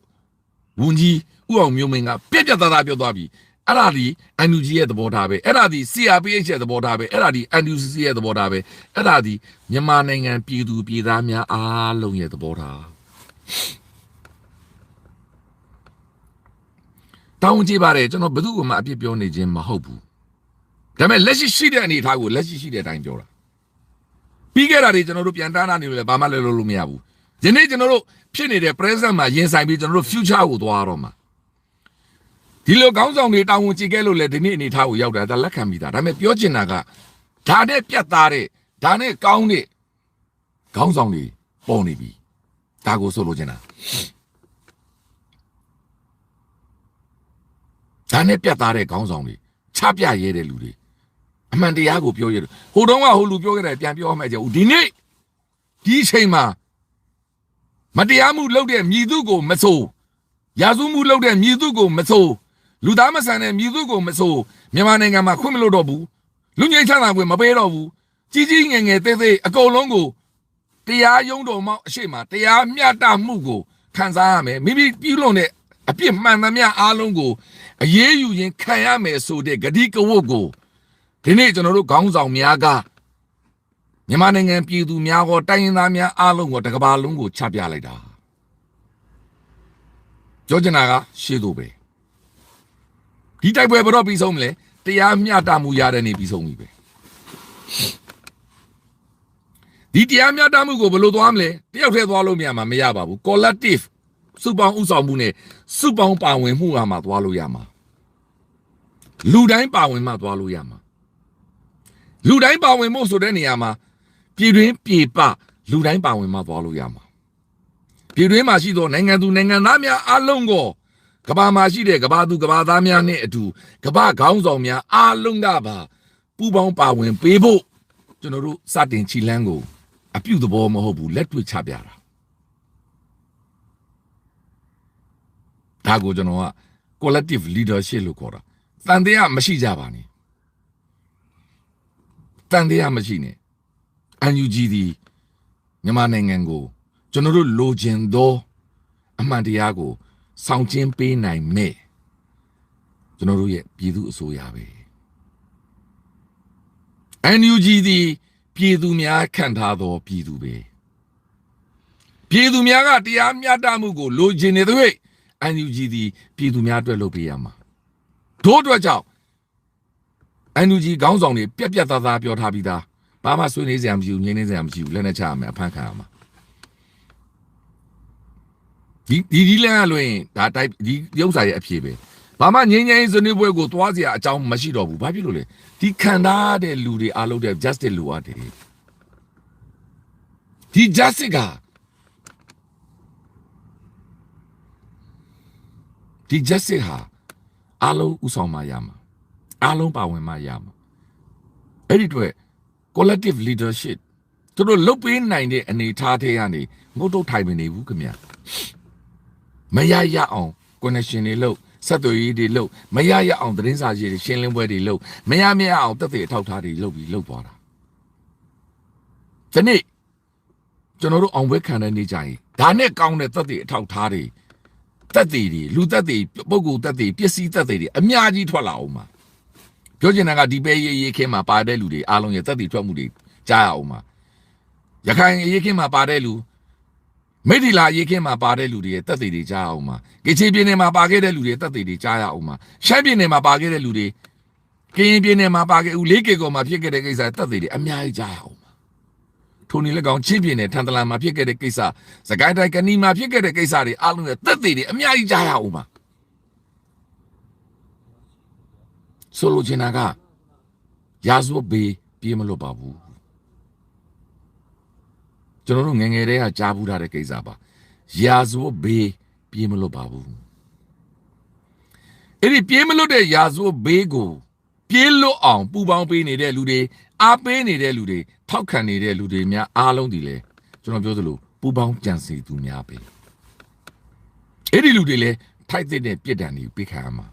ဝန်ကြီးဥအောင်မျိုးမင်းကပြက်ပြက်သားသားပြောသွားပြီအဲ့ဒါဒီ NUG ရဲ့သဘောထားပဲအဲ့ဒါဒီ CRPH ရဲ့သဘောထားပဲအဲ့ဒါဒီ NUCC ရဲ့သဘောထားပဲအဲ့ဒါဒီမြန်မာနိုင်ငံပြည်သူပြည်သားများအားလုံးရဲ့သဘောထားတောင်းကြည့်ပါတယ်ကျွန်တော်ဘယ်သူမှအပြစ်ပြောနေခြင်းမဟုတ်ဘူးဒါပေမဲ့လက်ရှိရှိတဲ့အနေအထားကိုလက်ရှိရှိတဲ့အတိုင်းပြောတာပြီးခဲ့တာတွေကျွန်တော်တို့ပြန်တားနာနေလို့လည်းဘာမှလည်းလုပ်လို့မရဘူးဒီနေ့ကျွန်တော်တို့ဖြစ်နေတဲ့ present မှာရင်ဆိုင်ပြီးကျွန်တော်တို့ future ကိုသွားတော့မှာဒီလိုခေါင်းဆောင်တွေတာဝန်ကြည့်ခဲ့လို့လည်းဒီနေ့အနေအထားကိုရောက်တာဒါလက်ခံပြီးသားဒါပေမဲ့ပြောချင်တာကဒါနဲ့ပြတ်သားတဲ့ဒါနဲ့ကောင်းတဲ့ခေါင်းဆောင်တွေပေါ်နေပြီဒါကိုဆိုလိုချင်တာဒါနဲ့ပြတ်သားတဲ့ခေါင်းဆောင်တွေချပြရဲတဲ့လူတွေ အမှန်တရားကိုပြောရတယ်ဟိုတုန်းကဟိုလူပြောခဲ့တယ်ပြန်ပြောမှကြဘူးဒီနေ့ဒီချိန်မှာမတရားမှုလုပ်တဲ့မြည်သူကိုမဆိုးရာဇဝမှုလုပ်တဲ့မြည်သူကိုမဆိုးလူသားမဆန်တဲ့မြည်သူကိုမဆိုးမြန်မာနိုင်ငံမှာခွင့်မလို့တော့ဘူးလူငယ်ချမ်းသာခွင့်မပေးတော့ဘူးကြီးကြီးငယ်ငယ်သေးသေးအကုန်လုံးကိုတရားရုံးတော်မှအရှိမတရားမျှတမှုကိုခံစားရမယ်မိမိပြုလုပ်တဲ့အပြစ်မှန်သမျှအားလုံးကိုအရေးယူရင်ခံရမယ်ဆိုတဲ့ဂတိကဝတ်ကိုဒီနေ့ကျွန်တော်တို့ခေါင်းဆောင်များကမြန်မာနိုင်ငံပြည်သူများကိုတိုင်းရင်းသားများအားလုံးကိုတကဘာလုံးကိုချပြလိုက်တာပြောချင်တာကရှေ့သို့ပဲဒီတိုက်ပွဲဘယ်တော့ပြီးဆုံးမလဲတရားမျှတမှုရတဲ့နေ့ပြီးဆုံးပြီပဲဒီတရားမျှတမှုကိုဘယ်လိုသွားမလဲတယောက်တည်းသွားလို့မရပါဘူး collective စုပေါင်းဥဆောင်မှုနဲ့စုပေါင်းပါဝင်မှုအားမှာသွားလို့ရမှာလူတိုင်းပါဝင်မှသွားလို့ရမှာလူတိုင်းပါဝင်မှုဆိုတဲ့နေရာမှာပြည်တွင်းပြည်ပလူတိုင်းပါဝင်မှသွားလို့ရမှာပြည်တွင်းမှာရှိသောနိုင်ငံသူနိုင်ငံသားများအားလုံးကိုကမ္ဘာမှာရှိတဲ့ကမ္ဘာသူကမ္ဘာသားများနဲ့အတူကမ္ဘာခေါင်းဆောင်များအားလုံးကပါပူးပေါင်းပါဝင်ပေးဖို့ကျွန်တော်တို့စတင်ချီလန်းကိုအပြုသဘောမဟုတ်ဘူးလက်တွေ့ချပြတာဒါကိုကျွန်တော်က collective leadership လို့ခေါ်တာတန်တရားမရှိကြပါနဲ့တန်တရားမရှိနဲ့ NUG ဒီမြန်မာနိုင်ငံကိုကျွန်တော်တို့လိုချင်သောအမှန်တရားကိုဆောင်ကျင်းပေးနိုင်မဲ့ကျွန်တော်တို့ရဲ့ပြည်သူအစိုးရပဲ NUG ဒီပြည်သူများခံထားသောပြည်သူပဲပြည်သူများကတရားမျှတမှုကိုလိုချင်နေတဲ့တွေ့ NUG ဒီပြည်သူများအတွက်လုပ်ပေးရမှာတို့အတွက်ကြောင့် NUG ခေါင်းဆောင်တွေပြက်ပြက်သားသားပြောထားပြီးသားဘာမှဆွေးနွေးစရာမရှိဘူးငြင်းနေစရာမရှိဘူးလက်နဲ့ချရမယ်အဖမ်းခံရမှာဒီလမ်းကလွင်ဒါတိုက်ဒီရုပ်စာရဲ့အဖြစ်ပဲဘာမှငြင်းငြင်းဆွေးနွေးပွဲကိုသွားစရာအကြောင်းမရှိတော့ဘူးဘာဖြစ်လို့လဲဒီခံထားတဲ့လူတွေအားလုံးတဲ့ justice လိုအပ်တယ်ဒီ justice ကဒီ justice ဟာအားလုံးဥဆောင်မှရမှာအားလုံးပါဝင်မှရမှာအဲ့ဒီအတွက် collective leadership သူတို့လုပ်ပေးနိုင်တဲ့အနေအထားတွေကနေငုတ်တုတ်ထိုင်မနေဘူးခင်ဗျမရရအောင် connection တွေလုပ်ဆက်သွယ်ရေးတွေလုပ်မရရအောင်သတင်းစာရေးတွေရှင်းလင်းပွဲတွေလုပ်မရအောင်တက်တဲ့အထောက်ထားတွေလုပ်ပြီးလုပ်သွားတာဒီနေ့ကျွန်တော်တို့အောင်ပွဲခံတဲ့နေ့ကြရင်ဒါနဲ့ကောင်းတဲ့တက်တဲ့အထောက်ထားတွေတက်တွေလူတက်တွေပုဂ္ဂိုလ်တက်တွေပစ္စည်းတက်တွေအများကြီးထွက်လာအောင်ပါပြောချင်တာကဒီပဲရေးခင်းမှာပါတဲ့လူတွေအားလုံးရဲ့တက်တွေထွက်မှုတွေကြားရအောင်ပါရခိုင်ရေးခင်းမှာပါတဲ့လူမိထီလာရေးခင်းမှာပါတဲ့လူတွေရဲ့တက်တွေကြားရအောင်ပါကချင်ပြည်နယ်မှာပါခဲ့တဲ့လူတွေတက်တွေကြားရအောင်ပါရှမ်းပြည်နယ်မှာပါခဲ့တဲ့လူတွေကရင်ပြည်နယ်မှာပါခဲ့ဦးလေးကေကောမှာဖြစ်ခဲ့တဲ့ကိစ္စတက်တွေအများကြီးကြားရအောင်ပါထိုနည်း၎င်းချင်းပြည်နယ်ထန်တလန်မှာဖြစ်ခဲ့တဲ့ကိစ္စစကိုင်းတိုင်းကနီမှာဖြစ်ခဲ့တဲ့ကိစ္စတွေအားလုံးရဲ့တက်တွေအများကြီးကြားရအောင်ပါဆိုလိုချင်တာကရာဇဝတ်ဘေးပြေးမလို့ပါဘူးကျွန်တော်တို့ငယ်ငယ်တည်းကကြားဘူးထားတဲ့ကိစ္စပါရာဇဝတ်ဘေးပြေးမလို့ပါဘူးအဲ့ဒီပြေးမလို့တဲ့ရာဇဝတ်ဘေးကိုပြေးလွတ်အောင်ပူပေါင်းပေးနေတဲ့လူတွေအားပေးနေတဲ့လူတွေထောက်ခံနေတဲ့လူတွေများအားလုံးဒီလေကျွန်တော်ပြောသလိုပူပေါင်းကြံစီသူများပဲအဲ့ဒီလူတွေလည်းထိုက်တဲ့ပြစ်ဒဏ်တွေပေးခံရမှာ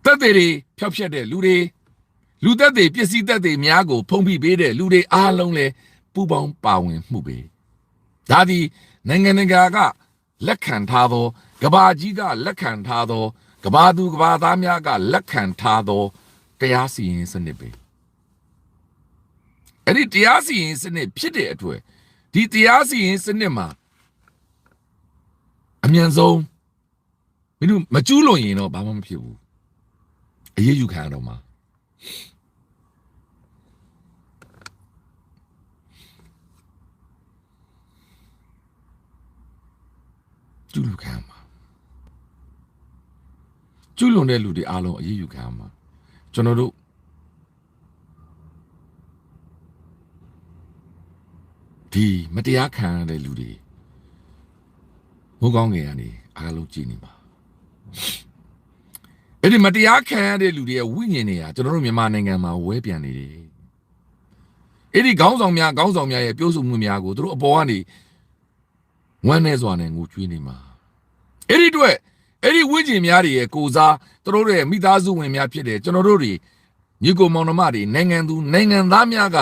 တက်တွေဖျောက်ဖျက်တဲ့လူတွေလူတက်တွေပစ္စည်းတက်တွေများကိုဖုံးဖိပေးတဲ့လူတွေအားလုံးလည်းပူပေါင်းပါဝင်မှုပဲဒါဒီနိုင်ငံတကာကလက်ခံထားသောကဘာကြီးကလက်ခံထားသောကဘာသူကဘာသားများကလက်ခံထားသောတရားစီရင်စနစ်ပဲအဲ့ဒီတရားစီရင်စနစ်ဖြစ်တဲ့အတွက်ဒီတရားစီရင်စနစ်မှာအမြန်ဆုံးမင်းတို့မကျူးလွန်ရင်တော့ဘာမှမဖြစ်ဘူးအရေးယူခံရတော့မှာကျူးလွန်ခံမှာကျူးလွန်တဲ့လူတွေအားလုံးအရေးယူခံမှာကျွန်တော်တို့ဒီမတရားခံရတဲ့လူတွေမိုးကောင်းငယ်ကနေအားလုံးကြည့်နေပါ အဲ့ဒီမတရားခံရတဲ့လူတွေရဲ့ဝိညာဉ်တွေကကျွန်တော်တို့မြန်မာနိုင်ငံမှာဝဲပြန်နေတယ်အဲ့ဒီခေါင်းဆောင်များရဲ့ပြောဆိုမှုများကိုသူတို့အပေါ်ကနေဝမ်းနေစွာနဲ့ငိုကြွေးနေမှာအဲ့ဒီအတွက်အဲ့ဒီဝိညာဉ်များတွေရဲ့ကိုစားသူတို့ရဲ့မိသားစုဝင်များဖြစ်တယ်ကျွန်တော်တို့တွေညီကိုမောင်နှမတွေနိုင်ငံသားများက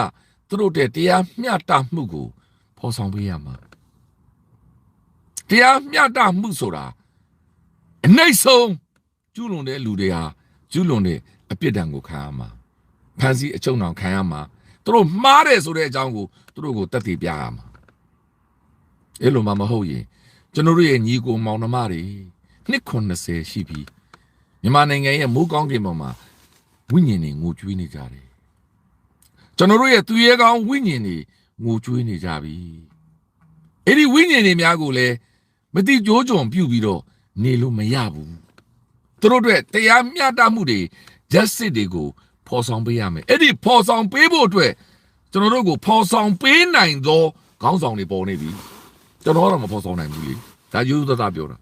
သူတို့တဲ့တရားမျှတမှုကိုဖော်ဆောင်ပေးရမှာတရားမျှတမှုဆိုတာအနှိမ့်ဆုံးကျူးလွန်တဲ့လူတွေဟာကျူးလွန်တဲ့အပြစ်ဒဏ်ကိုခံရမှာဖန်ဆီးအချုပ်နှောင်ခံရမှာသူတို့မှားတယ်ဆိုတဲ့အကြောင်းကိုသူတို့ကိုတက်တည်ပြရမှာအဲ့လိုမှမဟုတ်ရင်ကျွန်တော်တို့ရဲ့ညီကိုမောင်နှမတွေနှစ်90ရှိပြီမြန်မာနိုင်ငံရဲ့မိုးကောင်းကင်ပေါ်မှာဝိညာဉ်တွေငိုကြွေးနေကြတယ်ကျွန်တော်တို့ရဲ့သူရဲကောင်းဝိညာဉ်တွေငိုကြွေးနေကြပြီအဲ့ဒီဝိညာဉ်တွေများကိုလည်းမတိကြိုးကြုံပြုတ်ပြီးတော့နေလို့မရဘူးသူတို့အတွက်တရားမျှတမှုတွေ justice တွေကိုဖော်ဆောင်ပေးရမယ်အဲ့ဒီဖော်ဆောင်ပေးဖို့အတွက်ကျွန်တော်တို့ကိုဖော်ဆောင်ပေးနိုင်သောခေါင်းဆောင်တွေပေါ်နေပြီကျွန်တော်တော့မဖော်ဆောင်နိုင်ဘူးလေဒါယူသသားပြောတာ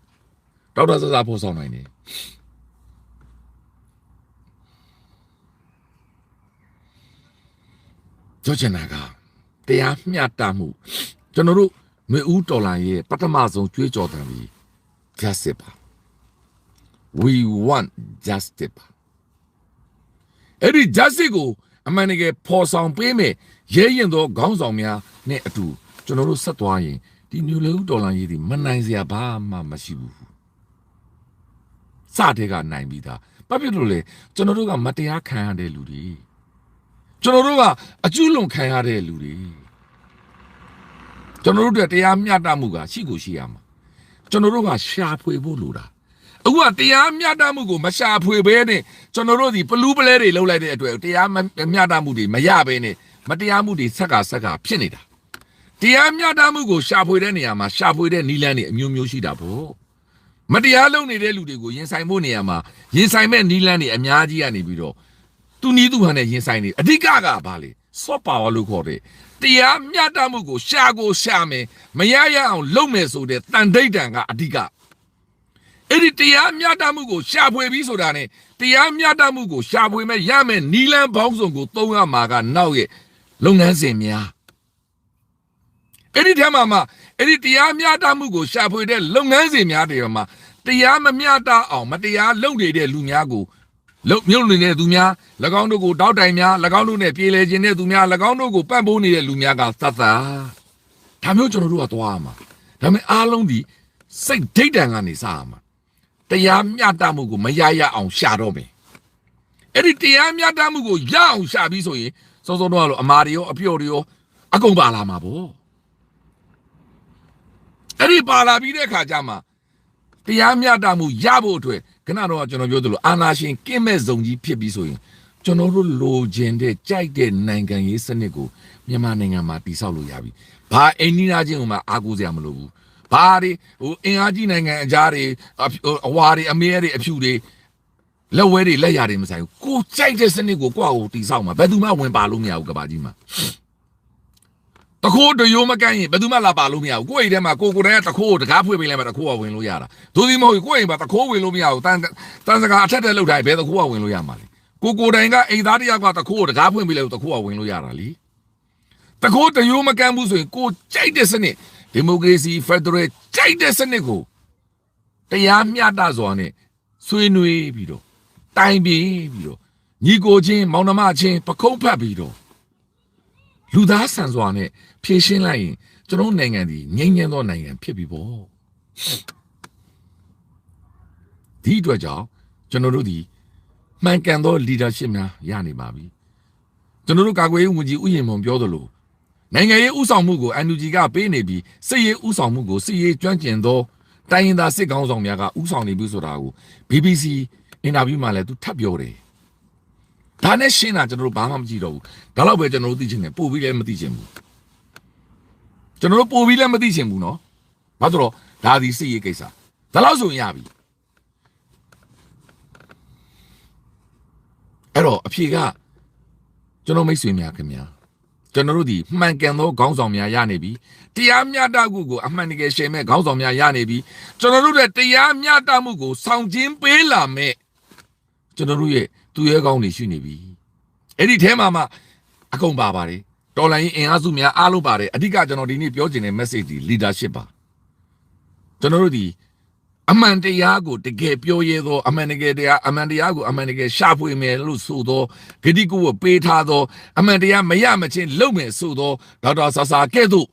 ဒေါက်တာဆဆဖော်ဆောင်နိုင်တယ်ကြောချင်တာကတရားမျှတမှုကျွန်တော်တို့မျိုးဦးတော်လိုင်းရဲ့ပထမဆုံးကြွေးကြော်တယ်ပြီး justice ပါ we want justice ပါအဲ့ဒီ justice ကိုအမှန်တကယ်ဖော်ဆောင်ပေးမယ်ရဲရင်သောခေါင်းဆောင်များနဲ့အတူကျွန်တော်တို့ဆက်သွားရင်ဒီမျိုးလေဦးတော်လိုင်းရေးဒီမနိုင်စရာဘာမှမရှိဘူးစတဲ့ကနိုင်ပြီးသားဘာဖြစ်လို့လဲကျွန်တော်တို့ကမတရားခံရတဲ့လူတွေကျွန်တော်တို့ကအကျူးလွန်ခံရတဲ့လူတွေကျွန်တော်တို့အတွက်တရားမျှတမှုကရှိကိုရှိရမှာကျွန်တော်တို့ကရှာဖွေဖို့လိုတာအခုကတရားမျှတမှုကိုမရှာဖွေဘဲနဲ့ကျွန်တော်တို့ဒီပလူးပလဲတွေလှုပ်လိုက်တဲ့အတွက်တရားမျှတမှုတွေမရဘဲနဲ့မတရားမှုတွေဆက်ကဖြစ်နေတာတရားမျှတမှုကိုရှာဖွေတဲ့နေရာမှာရှာဖွေတဲ့နည်းလမ်းတွေအမျိုးမျိုးရှိတာပေါ့မတရားလုပ်နေတဲ့လူတွေကိုရင်ဆိုင်ဖို့နေရာမှာရင်ဆိုင်မဲ့နည်းလမ်းတွေအများကြီးကနေပြီးတော့သူနီးသူဟန်နဲ့ရင်ဆိုင်နေအဓိကကဘာလဲ soft power လို့ခေါ်တဲ့တရားမျှတမှုကိုရှာမယ်မရအောင်လုပ်မယ်ဆိုတဲ့တန်ဋိဌာန်ကအဓိကအဲ့ဒီတရားမျှတမှုကိုရှာဖွေပြီးဆိုတာနဲ့တရားမျှတမှုကိုရှာဖွေမဲ့ရမယ်နီလန်းပေါင်းစုံကိုသုံးရမှာကနောက်ရဲ့လုပ်ငန်းစဉ်များအဲ့ဒီထဲမှာအဲ့ဒီတရားမျှတမှုကိုရှာဖွေတဲ့လုပ်ငန်းစဉ်များတွေမှာတရားမမျှတအောင်မတရားလုပ်နေတဲ့လူများကိုမြုပ်နေတဲ့သူများ၎င်းတို့ကိုတောက်တိုင်များ၎င်းတို့နဲ့ပြေလည်ခြင်းတဲ့သူများ၎င်းတို့ကိုပံ့ပိုးနေတဲ့လူများကသတ်ဒါမျိုးကျွန်တော်တို့ကသွားရမှာဒါပေမဲ့အားလုံးဒီစိတ်ဒိတ်တန်ကနေစရမှာတရားမျှတမှုကိုမရအောင်ရှာတော့မယ်အဲ့ဒီတရားမျှတမှုကိုရအောင်ရှာပြီးဆိုရင်စောစောတော့အမာတွေရောအပြော့တွေရောအကုန်ပါလာမှာပေါ့အဲ့ဒီပါလာပြီးတဲ့အခါကျမှတရားမျှတမှုရဖို့အတွက်ခဏတော့ကျွန်တော်ပြောသလိုအာနာရှင်ကင်းမဲ့ဇုံကြီးဖြစ်ပြီးဆိုရင်ကျွန်တော်တို့လိုချင်တဲ့ကြိုက်တဲ့နိုင်ငံရေးစနစ်ကိုမြန်မာနိုင်ငံမှာတည်ဆောက်လို့ရပြီ။ဘာအိန္ဒိယချင်းကမှအားကိုးစရာမလိုဘူး။ဘာတွေအင်အားကြီးနိုင်ငံအကြားတွေအဝါတွေအမဲတွေအဖြူတွေလက်ဝဲတွေလက်ရတွေမဆိုင်ဘူး။ကိုကြိုက်တဲ့စနစ်ကိုကိုယ့်အကိုတည်ဆောက်မှာဘယ်သူမှဝင်ပါလို့မရဘူးကဘာကြီးမှာ။တခိုးတရိုးမကန့်ရင်ဘယ်သူမှလာပါလို့မရဘူးကိုယ့်အိမ်ထဲမှာကိုယ်တိုင်ကတခိုးကိုတကားဖွင့်ပေးလိုက်မှတခိုးကဝင်လို့ရတာဒို့ဒီမဟုတ်ကိုယ့်အိမ်မှာတခိုးဝင်လို့မရဘူးတန်စကာအထက်တက်လောက်တိုင်းဘယ်တခိုးကဝင်လို့ရမှာလဲကိုယ်တိုင်ကအိမ်သားတယောက်ကတခိုးကိုတကားဖွင့်ပေးလိုက်တခိုးကဝင်လို့ရတာလေတခိုးတရိုးမကန့်ဘူးဆိုရင်ကိုကြိုက်တဲ့စနစ်ဒီမိုကရေစီဖက်ဒရယ်ကြိုက်တဲ့စနစ်ကိုတရားမျှတစွာနဲ့ဆွေးနွေးပြီးတော့တိုင်ပင်ပြီးတော့ညီကိုချင်းမောင်နှမချင်းပခုံးဖတ်ပြီးတော့လူသားဆန်စွာနဲ့ဖြည့်ရှင်းလိုက်ရင်ကျွန်တော်နိုင်ငံဒီငြိမ်းချမ်းသောနိုင်ငံဖြစ်ပြီပေါ့ဒီအတွက်ကြောင့်ကျွန်တော်တို့ဒီမှန်ကန်သော leadership များရနေပါပြီကျွန်တော်တို့ကာကွယ်ရေးဝန်ကြီးဦးရင်မောင်ပြောသလိုနိုင်ငံရေးဥဆောင်မှုကို NUG ကပေးနေပြီးစစ်ရေးဥဆောင်မှုကိုစစ်ရေးကျွမ်းကျင်သောတိုင်းရင်းသားစစ်ကောင်းဆောင်များကဥဆောင်နေပြီဆိုတာကို BBC အင်တာဗျူးမှာလည်းသူထပ်ပြောတယ်ဒါနဲ့ရှင်းတာကျွန်တော်တို့ဘာမှမကြည့်တော့ဘူးဒါတော့ပဲကျွန်တော်တို့သိချင်တယ်ပို့ပြီးလည်းမသိချင်ဘူးကျွန်တော်တို့ပို့ပြီးလည်းမသိချင်ဘူးနော်ဘာလို့ဒါဒီစစ်ရေးကိစ္စဒါတော့ဆိုရင်ရပြီအဲ့တော့အဖြေကကျွန်တော်မိတ်ဆွေများခင်ဗျာကျွန်တော်တို့ဒီမှန်ကန်သောခေါင်းဆောင်များရနေပြီတရားမျှတမှုကိုအမှန်တကယ်ရှင်းမဲ့ခေါင်းဆောင်များရနေပြီကျွန်တော်တို့ရဲ့တရားမျှတမှုကိုဆောင်ကျင်းပေးလာမဲ့ ကျွန်တော်တို့ရဲ့သူရဲကောင်းတွေရှိနေပြီအဲ့ဒီထဲမှာမှအကုန်ပါပါတယ်တော်လိုင်းအင်အားစုများအားလုံးပါတယ်အဓိကကျွန်တော်ဒီနေ့ပြောချင်တဲ့ message ဒီ leadership ပါကျွန်တော်တို့ဒီအမှန်တရားကိုတကယ်ပြောရဲသောအမှန်တကယ်တရားအမှန်တရားကိုအမှန်တကယ်ရှာဖွေမယ်လို့ဆိုသောဂတိကိုပေးထားသောအမှန်တရားမရမချင်းလုပ်မယ်ဆိုသောဒေါက်တာဆာဆာကဲ့သို့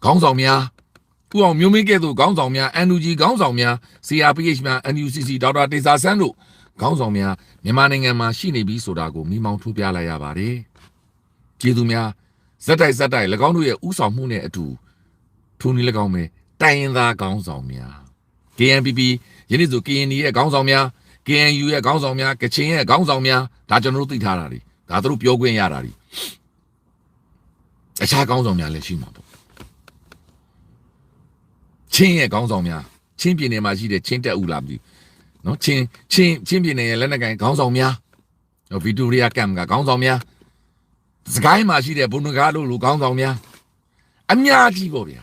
ခေါင်းဆောင်များဥအောင်မျိုးမင်းကဲ့သို့ခေါင်းဆောင်များ NUG ခေါင်းဆောင်များ CRPH များ NUCC ဒေါက်တာတေဇာဆန်းတို့ခေါင်းဆောင်များမြန်မာနိုင်ငံမှာရှိနေပြီဆိုတာကိုမိမောင်းထိုးပြလိုက်ရပါတယ်ကျေးဇူးများဇက်တိုက်၎င်းတို့ရဲ့ဥဆောင်မှုနဲ့အတူထိုးနေ၎င်းပဲတိုင်းရင်းသားခေါင်းဆောင်များ KNPP ယနေ့ဆို KNY ရဲ့ခေါင်းဆောင်များ KNU ရဲ့ခေါင်းဆောင်များကချင်ရဲ့ခေါင်းဆောင်များဒါကျွန်တော်တို့သိထားတာတွေဒါသူတို့ပြောခွင့်ရတာတွေအခြားခေါင်းဆောင်များလည်းရှိမှာပေါ့ချင်းရဲ့ခေါင်းဆောင်များချင်းပြည်နယ်မှာရှိတဲ့ချင်းတက်ဦးလားမသိဘူးနော်ချင်းပြည်နယ်ရဲ့လက်နက်ကိုင်ခေါင်းဆောင်များဗီတိုရီယာကမ်ကခေါင်းဆောင်များစကိုင်းမှာရှိတဲ့ဘုံနဂါတို့လူခေါင်းဆောင်များအများကြီးပေါ့ဗျာ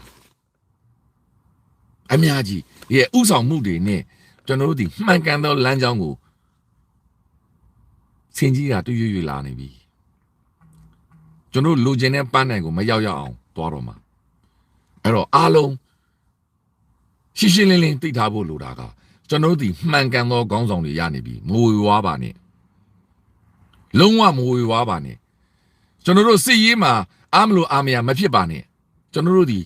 အများကြီးရဲ့ဥဆောင်မှုတွေနဲ့ကျွန်တော်တို့ဒီမှန်ကန်သောလမ်းကြောင်းကိုဆင်ကြီးတာတွေ့ရွလာနေပြီကျွန်တော်လိုချင်တဲ့ပန်းနိုင်ကိုမရောက်အောင်သွားတော့မှာအဲ့တော့အားလုံးရှင်းလင်းသိထားဖို့လိုတာကကျွန်တော်တို့ဒီမှန်ကန်သောခေါင်းဆောင်တွေရနေပြီမဝေဝါးပါနဲ့လုံးဝမဝေဝါးပါနဲ့ကျွန်တော်တို့စစ်ရေးမှာအားမလို့အားမရမဖြစ်ပါနဲ့ကျွန်တော်တို့ဒီ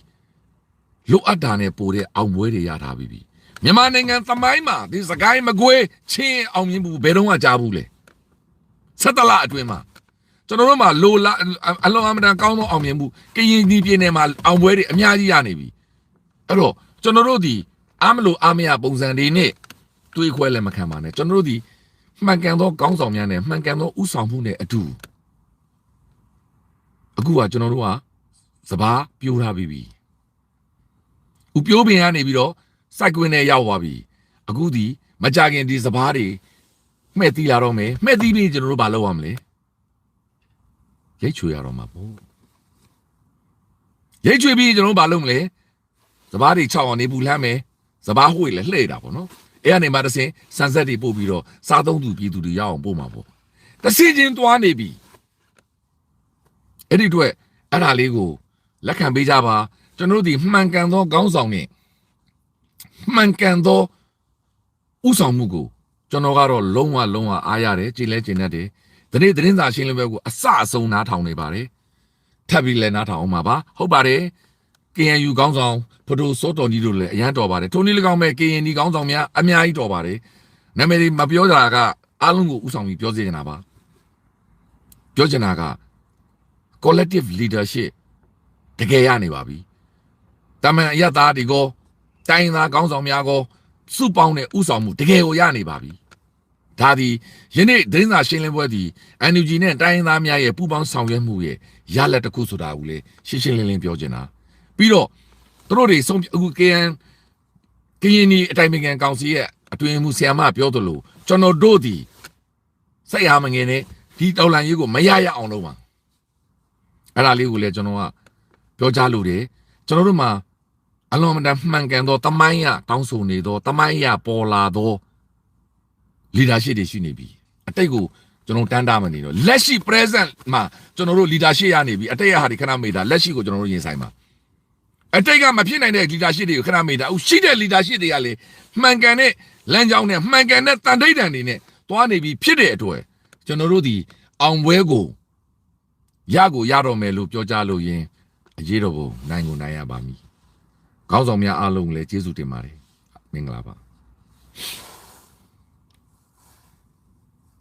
လိုအပ်တာနဲ့ပို့တဲ့အောင်ပွဲတွေရထားပြီမြန်မာနိုင်ငံသမိုင်းမှာဒီစကိုင်းမကွေးချင်းအောင်မြင်မှုဘယ်တော့မှကြားဘူးလေ17လအတွင်းမှာကျွန်တော်တို့မှာလိုလာအလုံးအမတန်ကောင်းသောအောင်မြင်မှုကရင်ပြည်နယ်မှာအောင်ပွဲတွေအများကြီးရနေပြီအဲ့တော့ကျွန်တော်တို့ဒီအားမလို့အားမရပုံစံတွေနဲ့တွေးခွဲလည်းမခံပါနဲ့ကျွန်တော်တို့ဒီမှန်ကန်သောခေါင်းဆောင်များနဲ့မှန်ကန်သောဥဆောင်မှုနဲ့အတူအခုကကျွန်တော်တို့ကစပားပြိုးထားပြီဥပြိုးပင်ကနေပြီးတော့စိုက်ကွင်းနဲ့ရောက်သွားပြီအခုဒီမကြခင်ဒီစပားတွေမှဲ့သီးလာတော့မယ်မှဲ့သီးပြီးကျွန်တော်တို့ဘာလုပ်ရမလဲရိတ်ချွေရတော့မှာပေါ့ရိတ်ချွေပြီးကျွန်တော်တို့ဘာလုပ်မလဲစပားတွေ6အောင်နေပူလှမ်းမယ်စပားဟွေလည်းလှည့်တာပေါ့နော်အဲ့ကနေမှတစ်စင်းဆန်ဆက်တွေပို့ပြီးတော့စားသုံးသူပြည်သူတွေရအောင်ပို့မှာပေါ့တစ်စီချင်းသွားနေပြီအဲ့ဒီအတွက်အဲ့ဒါလေးကိုလက်ခံပေးကြပါကျွန်တော်တို့ဒီမှန်ကန်သောခေါင်းဆောင်နဲ့မှန်ကန်သောဥဆောင်မှုကိုကျွန်တော်ကတော့လုံးဝအားရတယ်ကြည်လဲကျင်တတ်တယ်ဒီနေ့သတင်းစာရှင်းလင်းပွဲကိုအစအဆုံးနားထောင်နေပါတယ်ထပ်ပြီးလည်းနားထောင်အောင်ပါဟုတ်ပါတယ် KNU ခေါင်းဆောင်ဖဒိုစောတော်ကြီးတို့လည်းအရန်တော်ပါတယ်ထိုနည်း၎င်းပဲ KND ခေါင်းဆောင်များအများကြီးတော်ပါတယ်နာမည်မပြောကြတာကအားလုံးကိုဥဆောင်ပြီးပြောစေချင်တာပါပြောချင်တာက collective leadership တကယ်ရနေပါပြီတမန်အရသားဒီကောတိုင်းသားခေါင်းဆောင်များကောစုပေါင်းတဲ့ဥဆောင်မှုတကယ်ကိုရနေပါပြီဒါဒီယနေ့ဒင်းစာရှင်းလင်းပွဲဒီ NUG နဲ့တိုင်းသားများရဲ့ပူးပေါင်းဆောင်ရွက်မှုရဲ့ရလဒ်တစ်ခုဆိုတာကိုလေရှင်းလင်းပြောချင်တာပြီးတော့သူတို့တွေဆုံးအခု KNY အတိုင်းအမြံကောင်စီရဲ့အတွင်းမှုဆရာမပြောသလိုကျွန်တော်တို့ဒီစိတ်အားမငယ်နဲ့ဒီတော်လှန်ရေးကိုမရအောင်လုပ်ပါအဲ့ဒါလေးကိုလည်းကျွန်တော်ကပြောကြားလို့တယ်ကျွန်တော်တို့မှာအလုံးမတန်မှန်ကန်သောတမိုင်းရတောင်းဆိုနေသောတမိုင်းရပေါ်လာသော leadership တွေရှိနေပြီအတိတ်ကိုကျွန်တော်တန်းတာမနေတော့လက်ရှိ present မှာကျွန်တော်တို့ leadership ရနေပြီအတိတ်ရဟာဒီခဏမေးတာလက်ရှိကိုကျွန်တော်တို့ရင်ဆိုင်ပါအတိတ်ကမဖြစ်နိုင်တဲ့ leadership တွေကိုခဏမေးတာအခုရှိတဲ့ leadership တွေကလေမှန်ကန်တဲ့လမ်းကြောင်းနဲ့မှန်ကန်တဲ့တန်ထိတ်တန်တွေနဲ့တွားနေပြီဖြစ်တဲ့အတွက်ကျွန်တော်တို့ဒီအောင်ပွဲကိုရတော့မယ်လို့ပြောကြားလို့ရင်အရေးတော်ပုံနိုင်ကိုနိုင်ရပါမည်ခေါင်းဆောင်များအားလုံးလည်းကျေးဇူးတင်ပါတယ်မင်္ဂလာပါ